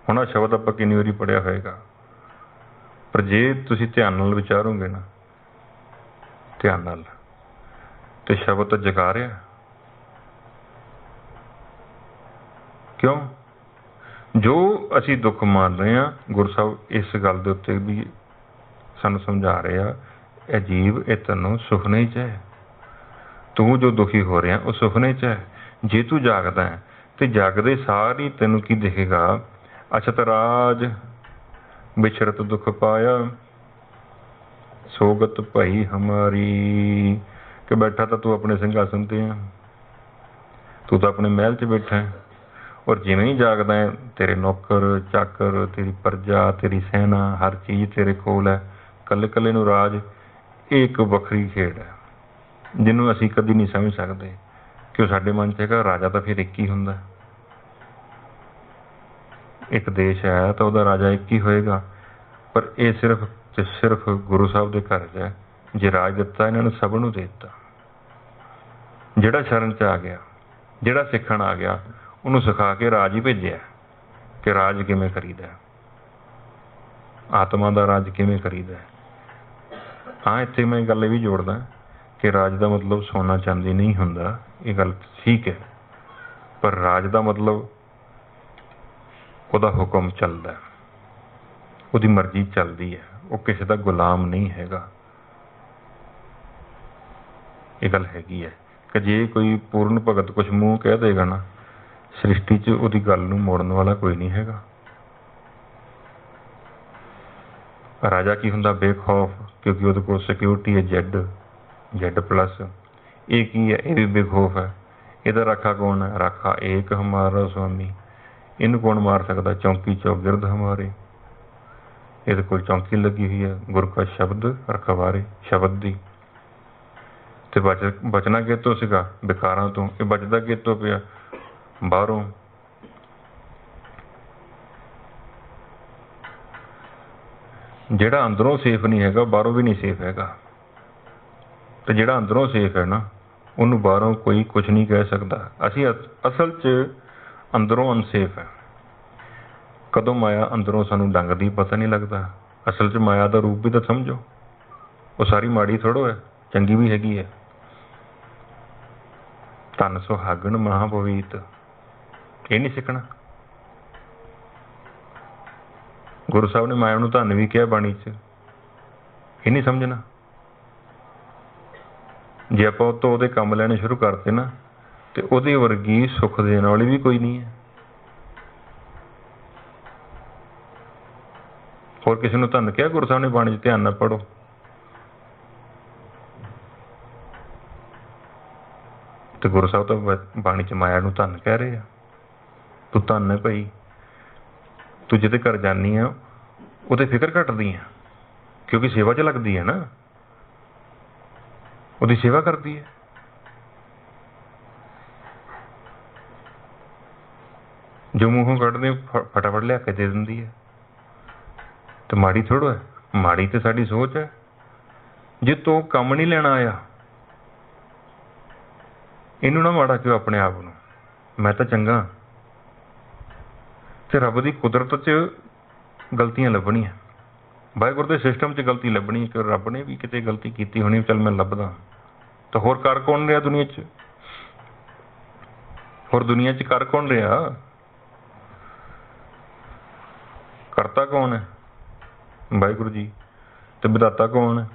हुण आ शब्द आपां किन्नी वारी पढ़िया होएगा, पर जे तुसीं ध्यान नाल विचारोगे ना, ध्यान नाल, ते शब्द तो जगा रहा। क्यों? जो असीं दुख मान रहे हैं, गुरु साहब इस गल दे उत्ते भी सानू समझा रहे आ, ए जीव ये तैनूं सुखने च है। तू जो दुखी हो रहा वो सुखने च है। जे तू जागदा है तो जागदे सार ही तैनूं की दिखेगा, अछत राज बिछरत दुख पाया, सोगत भई हमारी। कि बैठा तो तू अपने सिंघासन ते है, तू तो अपने महल च बैठा है, और जिवें ही जागदा है तेरे नौकर चाकर, तेरी प्रजा, तेरी सेना, हर चीज़ तेरे कोल है। कल्ले कल्ले नूं राज एक वखरी खेड है जिन्हों असीं कदी नहीं समझ सकते, कि साडे मन च हैगा राजा तो फिर एक ही हुंदा। एक देश है तो वह राजा एक ही होएगा, पर यह सिर्फ ते सिर्फ गुरु साहब के घर च है। जे राज दिता इन्होंने सब नूं दे दिता। जिहड़ा शरण च आ गया, जिहड़ा सिखण आ गया, उन्होंने सिखा के राज ही भेजिया कि राज किवें करीदा, आत्मा का राज किवें करीदा। हाँ, इत्थे मैं गल भी जोड़दा कि राज का मतलब सोना चांदी नहीं हुंदा, ये गल ठीक है, पर राज का मतलब उहदा हुक्म चलदा, उहदी मर्जी चलदी है, वो किसी का गुलाम नहीं हैगा। ये गल हैगी है कि जे कोई पूर्ण भगत कुछ मूँह कह देगा ना, सृष्टि च उहदी गल नूं मोड़न वाला कोई नहीं हैगा। राजा की हुंदा बेखौफ, क्योंकि उहदे कोल सिक्योरिटी है Z+। ये की है, ये भी बेखौफ है। इहदा राखा कौन है? राखा एक हमारा स्वामी। इन्हूं कौन मार सकता? चौंकी चौगिर्द हमारे। इहदे कोल चौंकी लगी हुई है, गुर का शब्द रखवारे, शब्द दी। ते बचना कितों सीगा? बेकारां तो। ये बचदा कितों पिया? बाहरों। जिहड़ा अंदरों सेफ नहीं हैगा, बाहरों भी नहीं सेफ हैगा। तो जिहड़ा अंदरों सेफ है ना, उन्होंने बाहरों कोई कुछ नहीं कह सकता। असी असल च अंदरों अनसेफ है। कदों माया अंदरों सानू डंगदी पता नहीं लगता। असल च माया का रूप भी तो समझो, वो सारी माड़ी थोड़ो है, चंगी भी हैगी है। धन सुहागण महापवीत, ये नहीं सीखना। गुरु साहब ने माया नूं धन भी कहा बाणी च, ये नहीं समझना। जे आपां उह तों उहदे काम लैणे शुरू करते ना, तो उहदे वर्गी सुख देने वाली भी कोई नहीं है। होर किसी नूं धन कहा गुरु साहब ने बाणी च? ध्यान नाल पढ़ो। तो गुरु साहब तो बाणी च माया नूं धन कह रहे हैं। तू धन है भाई, तू जिहदे घर जानी है उहदी फिक्र घटदी है, क्योंकि सेवा च लगदी है ना, उहदी सेवा करदी है। जो मूँहों कढ़दे फटाफट लिया के दे दिंदी है। तो माड़ी थोड़ो है, माड़ी तो साडी सोच है। जे तू काम नहीं लेना आया, इनू ना माड़ा क्यों अपने आप नूं, मैं तो चंगा। तो रब की कुदरत च गलतियां लभणियां, वाहिगुरू के सिस्टम च गलती लभनी कि रब ने भी किते गलती की होनी, चल मैं लभदा। तो होर कर कौन रहा दुनिया च? होर दुनिया च कर कौन रहा? करता कौन है? वाहिगुरू जी। तो विधाता कौन है?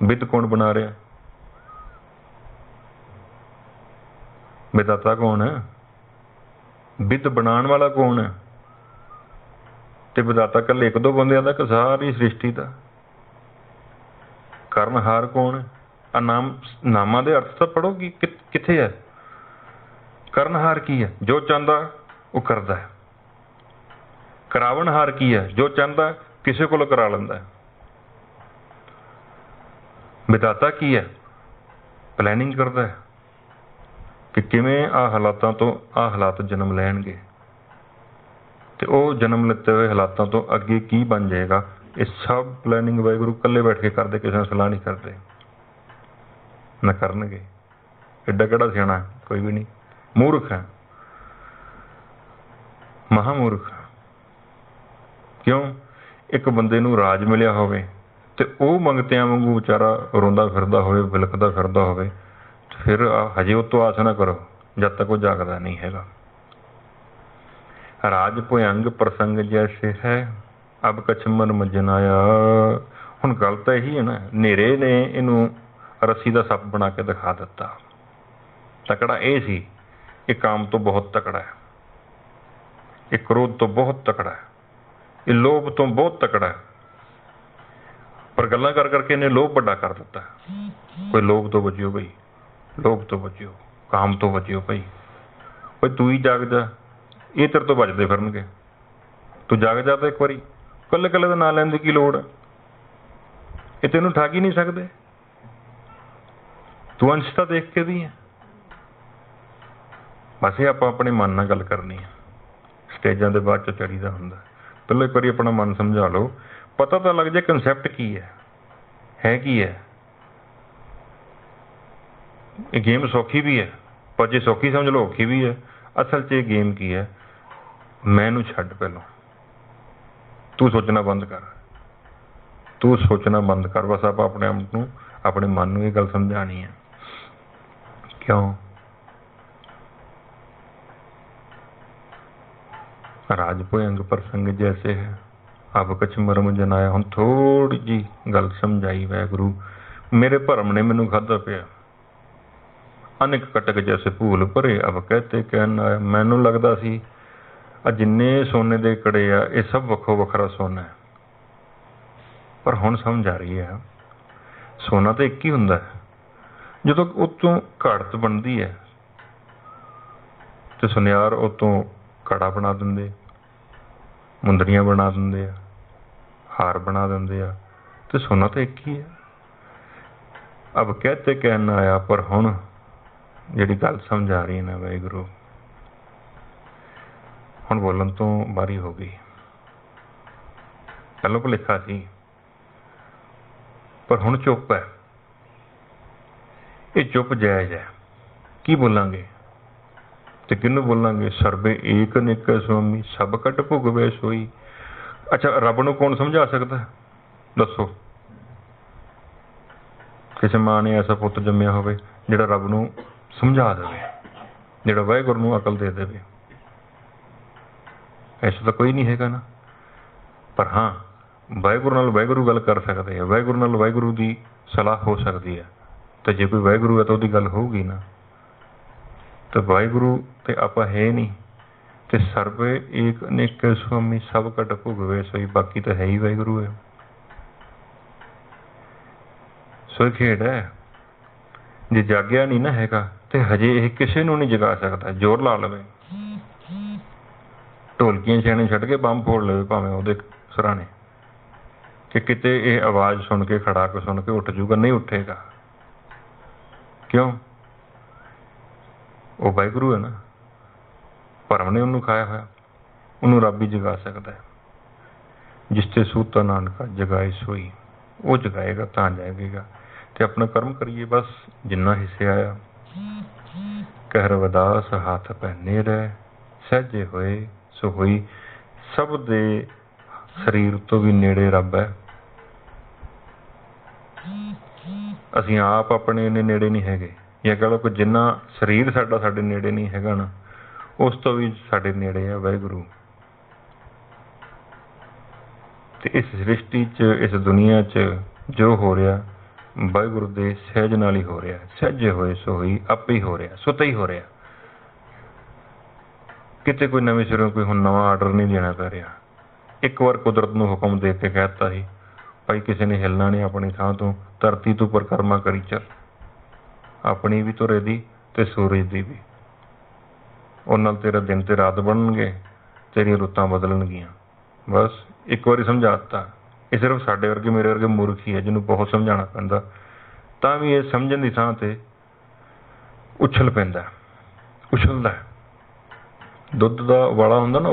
विध कौन बना रहा? विधाता कौन है? विध बनाने वाला कौन है? तो विधाता कल एक दो बंदियां दा कि सारी सृष्टि का? करनहार कौन है? नाम नामां दे अर्थ तो पढ़ो कि किथे है। करनहार की है? जो चाहता वो करता है। करावनहार की है, जो चाहता किसी को करा लेंदा है। विधाता की है, प्लैनिंग करता है कि किवें आ हालातां तो आ हालात जन्म लैणगे ते वो जन्म लिते हुए हालातों तो अगे की बन जाएगा। ये सब प्लैनिंग वाहिगुरू कल्ले बैठ के करते, किसी ने सलाह नहीं करते ना करनगे। एडा किहड़ा सियाणा है? कोई भी नहीं, मूर्ख है, महामूर्ख। क्यों? एक बंदे नूं राज मिलिया होवे ते वो मंगतियां वांगू बेचारा रोंदा फिरदा होवे, बिलखदा फिरदा होवे, फिर हजे उस तो आस ना करो जब तक वो जागदा नहीं हैगा। राज भुयंग प्रसंग जैसे है, अब कछ मर्म जनाया। हुण गल तां यही है ना, नेरे ने इनू रस्सी दा सप बना के दिखा दिता। तकड़ा ये सी, ये काम तो बहुत तकड़ा है, ये क्रोध तो बहुत तकड़ा है, ये लोभ तो बहुत तकड़ा है, पर गल्लां कर करके इन्हें लोभ बड़ा कर दिता। कोई लोभ तो बचियो बई, लोभ तो बचियो, काम तो बचियो भाई। कोई तू ही जाग जा, ये तेरे तो बचते फिरनगे। तू जाग जा तो एक बारी, कल्ले कल्ले का नाम लैण दी की लोड़ है? ये तेनू ठग ही नहीं सकते। तू अंशता देख के दी है। बस ये आप अपने मन नाल गल करनी है। स्टेजां दे बाद च चढ़ीदा हुंदा, पहले एक बारी अपना मन समझा लो, पता तो लग जाए कंसैप्ट की है की है। ये गेम सौखी भी है, पर जे सौखी समझ लो औखी भी है। असल च ये गेम की है, मैनू छड्ड, पहलों तू सोचना बंद कर, तू सोचना बंद कर। बस आप अपने आप नूं, अपने मन नूं ये गल समझानी है। क्यों? राज भुयंग प्रसंग जैसे है, अब कछ मरम जनाया। हुण थोड़ी जी गल समझाई वाहिगुरू, मेरे भरम ने मैनू खाधा पिया। अनेक कटक जैसे भूल भरे, अब कहते कहन आया। मैनू लगदा सी आ जिन्ने सोने दे कड़े आ, ये सब वखो वखरा सोना है, पर हुण समझ आ रही है, सोना तो एक ही हुंदा है। जदों उत्तों घड़त बनदी है ते सुनियार उत्तों कड़ा बना दिंदे, मुंदरियां बना दिंदे आ, हार बना दिंदे आ, ते सोना तो एक ही है। अब कहते कहन आया, पर हुण जिहड़ी गल समझ आ रही है ना वाहिगुरू, हुण बोलन तो बारी हो गई। पहलों भुलेखा सी, पर हुण चुप है। ये चुप जायज़ है। की बोलांगे ते किहनूं बोलांगे? सर्बे एक निक स्वामी, सब कट भुगवे सोई। अच्छा, रब नूं कौन समझा सकता है? दसो, किसी मां ने ऐसा पुत्त जम्मिया होवे जिहड़ा रब नूं समझा देवे, जिहड़ा वाहिगुरू नूं अकल दे देवे? ऐसा तो कोई नहीं हैगा ना। पर हाँ, वाहिगुरू नाल वाहिगुरू गल कर सकते हैं, वाहिगुरू नाल वाहिगुरू की सलाह हो सकती है। तो जे कोई वाहिगुरू है तो उसकी गल होगी ना। तो वाहिगुरू तो आपां है नहीं, तो सर्वे एक अनेक स्वामी, सब कट भुगवे सोई। बाकी तो है ही वाहिगुरू है। सो खेड है, जे जागया नहीं ना हैगा तो हजे यह किसी नूं नहीं जगा सकता। जोर ला लवे, ढोलकियां छेने छड्ड के बंब फोड़ लवे भावें उहदे सराहने, कि किते ये आवाज़ सुन के, खड़ाक सुन के उठ जूगा, नहीं उठेगा। क्यों? वो वाहिगुरू है ना, भरम ने उन्होंने खाया होया, उन्होंने रब ही जगा सकता है। जिसते सूता नानका जगाए सोई, वो जगाएगा तां जाएगा। तो अपना कर्म करिए, बस जिन्ना हिस्से आया। कह रविदास हाथ पहने रह, सहजे होए सो होई। सब दे शरीर तो भी नेड़े रब है। ਅਸੀਂ ਆਪ ਆਪਣੇ ਇੰਨੇ ਨੇੜੇ ਨਹੀਂ ਹੈਗੇ, ਜਾਂ ਕਹ ਲਓ ਕਿ ਜਿੰਨਾ ਸਰੀਰ ਸਾਡਾ ਸਾਡੇ ਨੇੜੇ ਨਹੀਂ ਹੈਗਾ ਨਾ, ਉਸ ਤੋਂ ਵੀ ਸਾਡੇ ਨੇੜੇ ਆ ਵਾਹਿਗੁਰੂ। ਤੇ ਇਸ ਸ੍ਰਿਸ਼ਟੀ 'ਚ, ਇਸ ਦੁਨੀਆ 'ਚ ਜੋ ਹੋ ਰਿਹਾ, ਵਾਹਿਗੁਰੂ ਦੇ ਸਹਿਜ ਨਾਲ ਹੀ ਹੋ ਰਿਹਾ। ਸਹਿਜੇ ਹੋਏ ਸੋ ਹੋਈ, ਆਪੇ ਹੀ ਹੋ ਰਿਹਾ, ਸੁੱਤਾ ਹੀ ਹੋ ਰਿਹਾ। ਕਿਤੇ ਕੋਈ ਨਵੇਂ ਸਿਰੋਂ ਕੋਈ ਹੁਣ ਨਵਾਂ ਆਰਡਰ ਨਹੀਂ ਦੇਣਾ ਪੈ ਰਿਹਾ। ਇੱਕ ਵਾਰ ਕੁਦਰਤ ਨੂੰ ਹੁਕਮ ਦੇ ਕੇ ਕਹਿ ਦਿੱਤਾ ਸੀ, ਭਾਈ ਕਿਸੇ ਨੇ ਹਿਲਣਾ ਨਹੀਂ ਆਪਣੀ ਥਾਂ ਤੋਂ, ਧਰਤੀ ਤੋਂ ਪਰਿਕਰਮਾ ਕਰੀ ਚੱਲ, ਆਪਣੀ ਵੀ ਧੁਰੇ ਦੀ ਤੇ ਸੂਰਜ ਦੀ ਵੀ। ਉਹ ਨਾਲ ਤੇਰਾ ਦਿਨ ਤੇ ਰਾਤ ਬਣਨਗੇ, ਤੇਰੀਆਂ ਰੁੱਤਾਂ ਬਦਲਣਗੀਆਂ। बस एक बारी समझाता। ये सिर्फ साडे वर्गे मेरे वर्गे मूर्ख ही है जिन्होंने बहुत समझाना पैंदा, तां भी ये समझण दी थां ते उछल पैंदा, उछलदा है। दुੱਧ ਦਾ ਉਬਾਲਾ ਹੁੰਦਾ ਨਾ,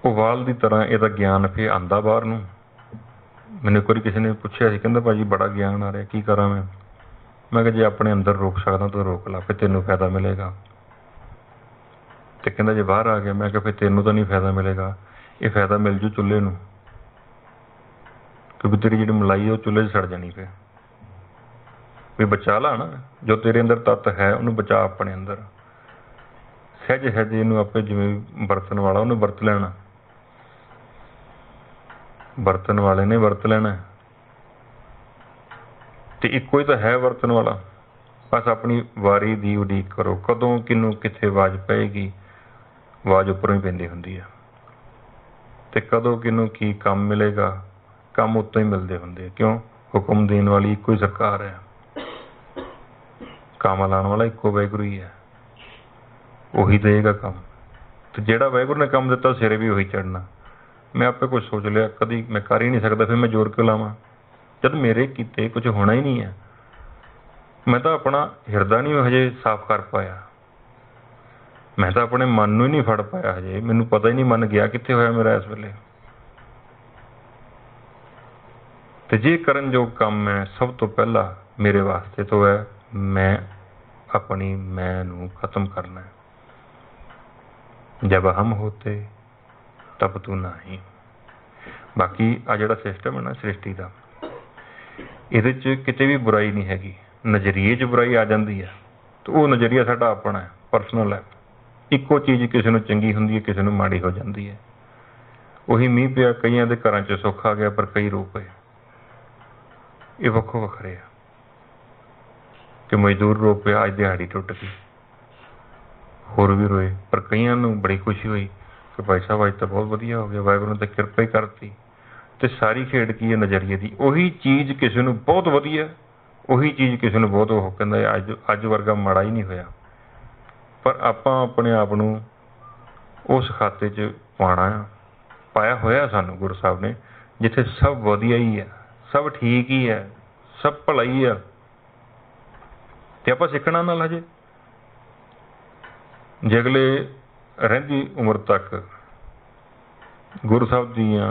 उबाल की तरह ਇਹਦਾ ਗਿਆਨ फिर आंदा बाहर ਨੂੰ। ਮੈਨੂੰ एक बार किसी ने पूछा ਸੀ, ਕਹਿੰਦਾ ਭਾਜੀ बड़ा ज्ञान आ रहा, की करा मैं कहा जे अपने अंदर रोक सकदा तो रोक ला, फिर तेनों फायदा मिलेगा। तो कहता जे बाहर आ गया, मैं कहा फिर तेनों तो नहीं फायदा मिलेगा, ये फायदा मिल जू चुल्हे नूं, क्योंकि तेरी जी मलाई है वो चुल्हे सड़ जानी। फिर भी बचा ला ना, जो तेरे अंदर तत्त है उन्होंने बचा अपने अंदर। सहज सहज इनू आपे जिवें बरतन वाला उन्हें वरत लेना, बरतन वाले ने वरत लेना, तो इको ही तो है वरतन वाला। बस अपनी वारी दी उड़ीक करो, कदों किनू कित्थे आवाज़ पेगी, आवाज़ उपरों ही पैंदी हुंदी है, ते कदों किनू की काम मिलेगा, काम उत्तों ही मिलते हुंदे। क्यों? हुक्म देने वाली इको ही सरकार है, काम लाने वाला इको वाहिगुरू ही है, उही देगा काम। तो जेड़ा वाहिगुरू ने काम दिता सिरे भी उही चढ़ना। मैं आपे कुछ सोच लिया कभी मैं कर ही नहीं सकता, फिर मैं जोर क्यों लावां जब मेरे किते कुछ होना ही नहीं है। मैं तो अपना हिरदा नहीं हजे साफ कर पाया, मैं तो अपने मन नूं ही नहीं फड़ पाया हजे, मैनू पता ही नहीं मन गया कित्थे होया मेरा इस वेले। ते जे करन जो काम है सब तो पहला मेरे वास्ते तो है मैं अपनी मैं नूं खत्म करना है। जब हम होते तब तू नहीं। बाकी आ जिहड़ा सिस्टम है ना सृष्टि का, इहदे च किते भी बुराई नहीं हैगी। नज़रिए च बुराई आ जाती है तो वो नज़रिया साडा अपना है, परसनल है। इक्को चीज़ किसी नूं चंगी हुंदी है, किसी नूं माड़ी हो जाती है। उही मीह पिया, कईयां दे घरां च सुख आ गया पर कई रो पए। ये वक्खो वखरे है कि मजदूर रो पिया अज दिहाड़ी टुट गई, होर भी रोए, पर कईयां नूं बड़ी खुशी हुई कि भाई साहब अज तो बहुत वधिया हो गया, वाहिगुरू ने तो किरपा ही करती। तो सारी खेड की है नज़रिए की। उही चीज़ किसी नूं बहुत वधिया, उही चीज़ किसी नूं बहुत वो कहंदा अज वर्गा माड़ा ही नहीं होया। पर आपां अपने आप नूं उस खाते च पाना पाया होया सानूं गुरु साहब ने, जिथे सब वधिया ही है, सब ठीक ही है, सब भला ही है। ते आपां सिੱਖਣਾ नाल हजे जे अगले रहिंदी उम्र तक गुरु साहब दीयां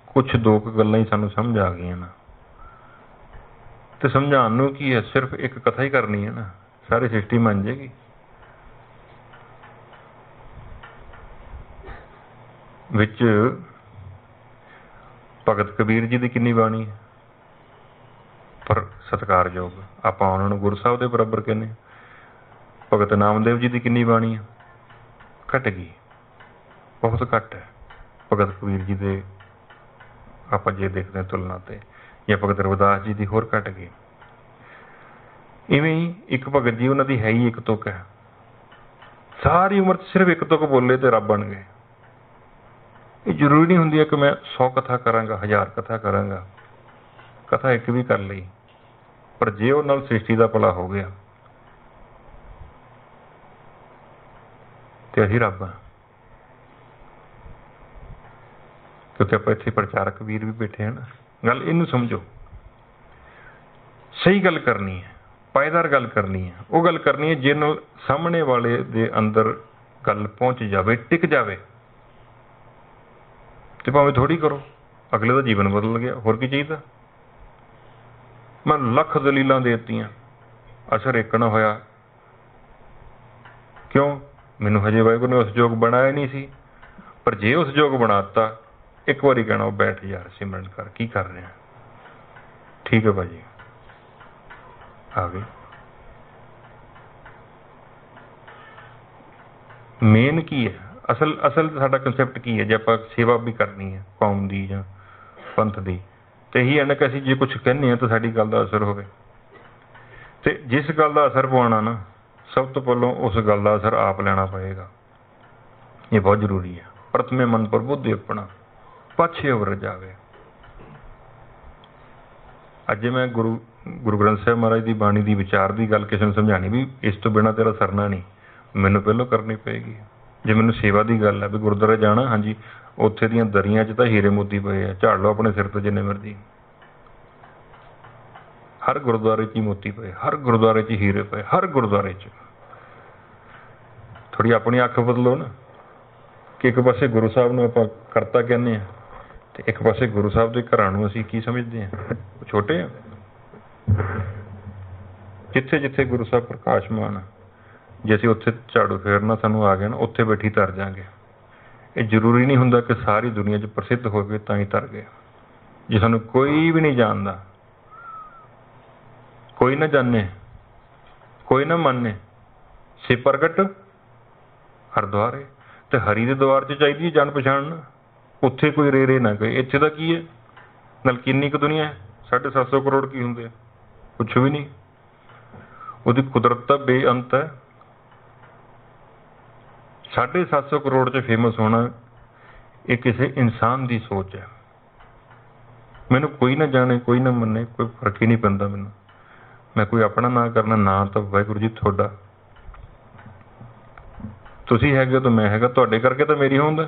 कुछ दो गल्लां ही सानूं समझ आ गईयां ना, तो समझाउण नूं की है, सिर्फ एक कथा ही करनी है ना, सारी सृष्टि बन जाएगी। विच भगत कबीर जी की कितनी बाणी है, पर सत्कारयोग आपां उन्हां नूं गुरु साहब दे बराबर कहने। भगत नामदेव जी की कितनी बाणी है, घट गई, बहुत घट है। भगत कबीर जी दे आपां जे देखते हैं तुलना ते, या भगत रविदास जी की होर घट गई। इवें ही एक भगत जी उन्हां दी है ही एक तुक है, सारी उम्र सिर्फ एक तुक बोले तो रब बन गए। ये जरूरी नहीं हुंदी है कि मैं 100 कथा करांगा, 1000 कथा करांगा, कथा एक भी कर ली, पर जे उहनां नाल सृष्टि का भला हो गया तो असीं रब हां। क्योंकि आप इत्थे प्रचारक वीर भी बैठे हैं ना। गल इनू समझो, सही गल करनी है, पायदार गल करनी है, वो गल करनी है जिन्हों सामने वाले दे अंदर गल पहुँच जाए, टिक जाए, तो भावें थोड़ी करो, अगले का जीवन बदल गया, होर की चाहिए। मैं लख दलीलां देतियां, असर एक ना होया। क्यों? मैनू हजे वाहिगुरू ने उस योग बनाया नहीं सी, पर जे उस योग बनाता एक बारी कहना बैठ यार सिमरन कर, की कर रहे हैं, ठीक है भाजी आ गए। मेन की है असल असल साडा कंसैप्ट की है, जे आपां सेवा भी करनी है कौम की जां पंथ की, तो यही है ना कि असीं जे कुछ कहने तो साडी गल दा असर होवे। ते जिस गल दा असर पवाना ना, सब तो पहलों उस गल दा असर आप लेना पएगा, ये बहुत जरूरी है। प्रथमे मन पर बुद्धि अपना पाछे अवर जावे। अज मैं गुरु ग्रंथ साहिब महाराज की बाणी की विचार की गल किसी ने समझानी भी इस तो बिना तेरा सरना नहीं, मैनू पहलों करनी पेगी। जे मैनूं सेवा की गल है भी गुरुद्वारे जाना, हाँ जी, उत्थे दीयां दरियां 'च तां हीरे मोती पए आ, झाड़ लो अपने सिर तो जिन्ने मर्जी। हर गुरुद्वारे 'च ही मोती पए, हर गुरुद्वारे 'च हीरे पए, हर गुरुद्वारे 'च। थोड़ी अपनी अख बदलो ना कि एक पासे गुरु साहब नूं आपां करता कहने आ ते एक पासे गुरु साहब दे घरां नूं असीं की समझदे आ, छोटे आ। जिथे जिथे गुरु साहब प्रकाशमान आ, जे असीं उत्थे झाड़ू फेरना सानूं आ गया ना, उत्थे बैठी तर जांगे। ये जरूरी नहीं हुंदा कि सारी दुनिया 'च प्रसिद्ध हो गए तां ही तर गए। जे सानूं कोई भी नहीं जानदा, कोई ना जाने, कोई ना माने, से प्रगट हरद्वारे। ते हरी दे द्वार 'च चाहीदी जान पछाण ना, उत्थे कोई रे रे ना कहे। इत्थे दा की है, नाल किन्नी क दुनिया है, 750 करोड़ की हुंदे, कुछ भी नहीं। ਉਹਦੀ ਕੁਦਰਤ ਤਾਂ ਬੇਅੰਤ ਹੈ। 750 ਕਰੋੜ 'ਚ ਫੇਮਸ ਹੋਣਾ ਇਹ ਕਿਸੇ ਇਨਸਾਨ ਦੀ ਸੋਚ ਹੈ। ਮੈਨੂੰ ਕੋਈ ਨਾ ਜਾਣੇ, ਕੋਈ ਨਾ ਮੰਨੇ, ਕੋਈ ਫਰਕ ਹੀ ਨਹੀਂ ਪੈਂਦਾ ਮੈਨੂੰ। ਮੈਂ ਕੋਈ ਆਪਣਾ ਨਾਂ ਕਰਨਾ, ਨਾਂ ਤਾਂ ਵਾਹਿਗੁਰੂ ਜੀ ਤੁਹਾਡਾ। ਤੁਸੀਂ ਹੈਗੇ ਤਾਂ ਮੈਂ ਹੈਗਾ, ਤੁਹਾਡੇ ਕਰਕੇ ਤਾਂ ਮੇਰੀ ਹੋਂਦ ਹੈ।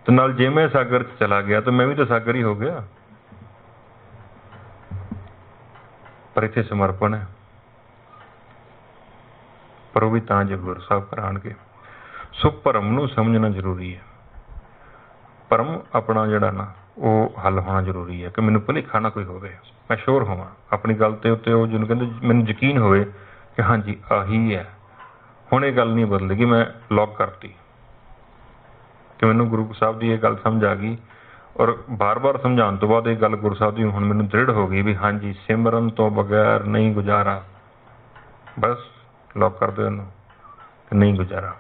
ਤੇ ਨਾਲ ਜੇ ਮੈਂ ਸਾਗਰ 'ਚ ਚਲਾ ਗਿਆ ਤਾਂ ਮੈਂ ਵੀ ਤਾਂ ਸਾਗਰ ਹੀ ਹੋ ਗਿਆ। ਪਰ ਇੱਥੇ ਸਮਰਪਣ ਹੈ। पर वो भी तां जे गुरु साहब कराणगे। सो भरम नूं समझना जरूरी है। भरम अपना जिहड़ा ना वो हल होना जरूरी है कि मैनूं भुलेखा ना कोई होवे, मैं श्योर होवां अपनी गल ते उत्ते, वो जिहनूं कहंदे मैनूं यकीन होवे कि हाँ जी आही है। हुण ये गल नहीं बदलेगी, मैं लॉक करती कि मैनूं गुरु साहब की ये गल समझ आ गई। और बार बार समझाउण तो बाद ये गल गुरु साहब की हुण मैनूं दृढ़ हो गई भी हाँ जी सिमरन तो बगैर नहीं गुजारा। बस लॉक कर दो इनू, नहीं गुजारा।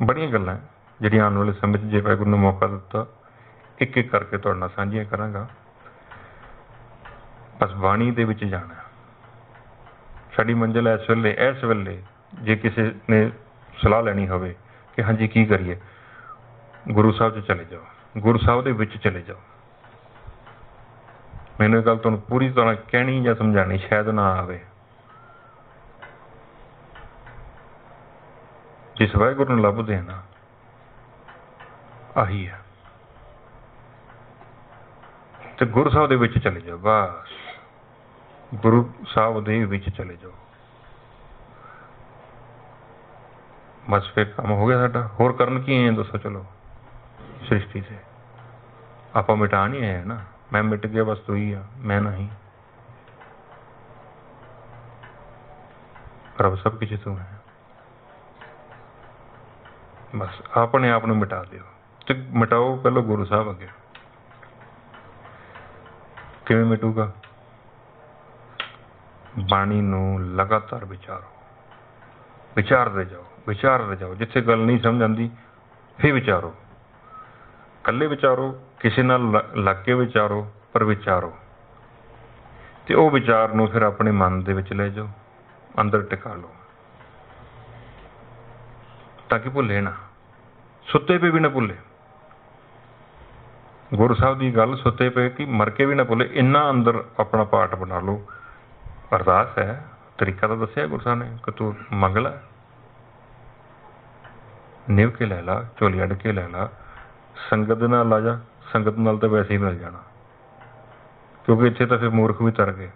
बड़ियां गल्लां जिहड़ियां आने वाले समय जे वाहिगुरू ने मौका दिता एक एक करके तुहाडे नाल साझीआं करांगा। बस बाणी दे विच जाना। साडी मंजिल इस वेले जे किसी ने सलाह लैनी होवे कि हाँ जी की करिए, गुरु साहब 'च चले जाओ, गुरु साहब दे विच चले जाओ। मैंने गल तुहानूं पूरी तरह कहनी या समझानी शायद ना आवे। जिस वाहिगुरू नूं लभदे ना आही है। ते गुरु साहब दे विच चले जाओ, बस गुरु साहब दे विच चले जाओ। बस फिर काम हो गया साडा। होर करन की है दसो। चलो सृष्टि से आपां मिटा नहीं आए ना, मैं मिट गया बस तू ही आ, मैं नहीं। रब सब कुछ तू है। बस अपने आप नूं मिटा दिओ ते मिटाओ पहलो गुरु साहब अगे। किवें मिटूगा? बाणी नूं लगातार विचारो, विचारते जाओ, विचारते जाओ। जिथे गल नहीं समझ आती फिर विचारो, कल्ले विचारो, किसी नाल लग के विचारो, पर विचारो। ते वो विचार नूं फिर अपने मन दे विच ले जाओ, अंदर टिका लो ताकि भुले ना। सुते पे भी ना भुले। गुरु साहब की गल सुते पे कि मर के भी ना भुले। इन्ना अंदर अपना पाठ बना लो। अरदास है, तरीका तो दसिया गुरु साहब ने कि तू मंग लै, निभ के लै ला, झोली अड के लै ला, संगत दे नाल ला जा। संगत नाल तो वैसे ही मिल जाना, क्योंकि इत्थे तो फिर मूर्ख भी तर गए।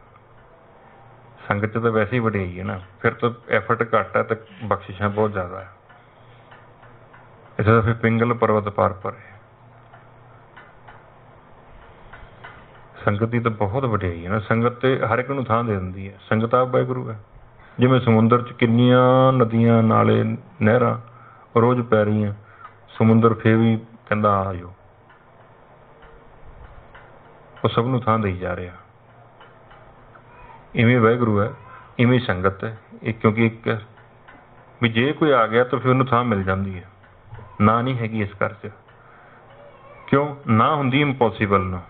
संगत च तो वैसे ही वडेई है ना, फिर तो एफर्ट घट है तो बख्शिशां बहुत ज़्यादा है। इत्थे तो फिर पिंगल पर्वत पार पर है। संगत की तो बहुत वडेई है ना। संगत तो हर एक नूं थां दे दिंदी है। संगत आप वाहिगुरू है। जिवें समुंदर च किन्नियां नदियां, नाले, नहरां रोज़ पै रही, समुंदर फिर भी कहंदा आ जाओ, वो सब नूं थां देई जा रहा। इवें वाहिगुरू है, इवें संगत है। एक क्योंकि एक भी जे कोई आ गया तो फिर उन्हें थां मिल जाती है। ना नहीं हैगी इस घर च। क्यों ना हुंदी इंपॉसिबल ना।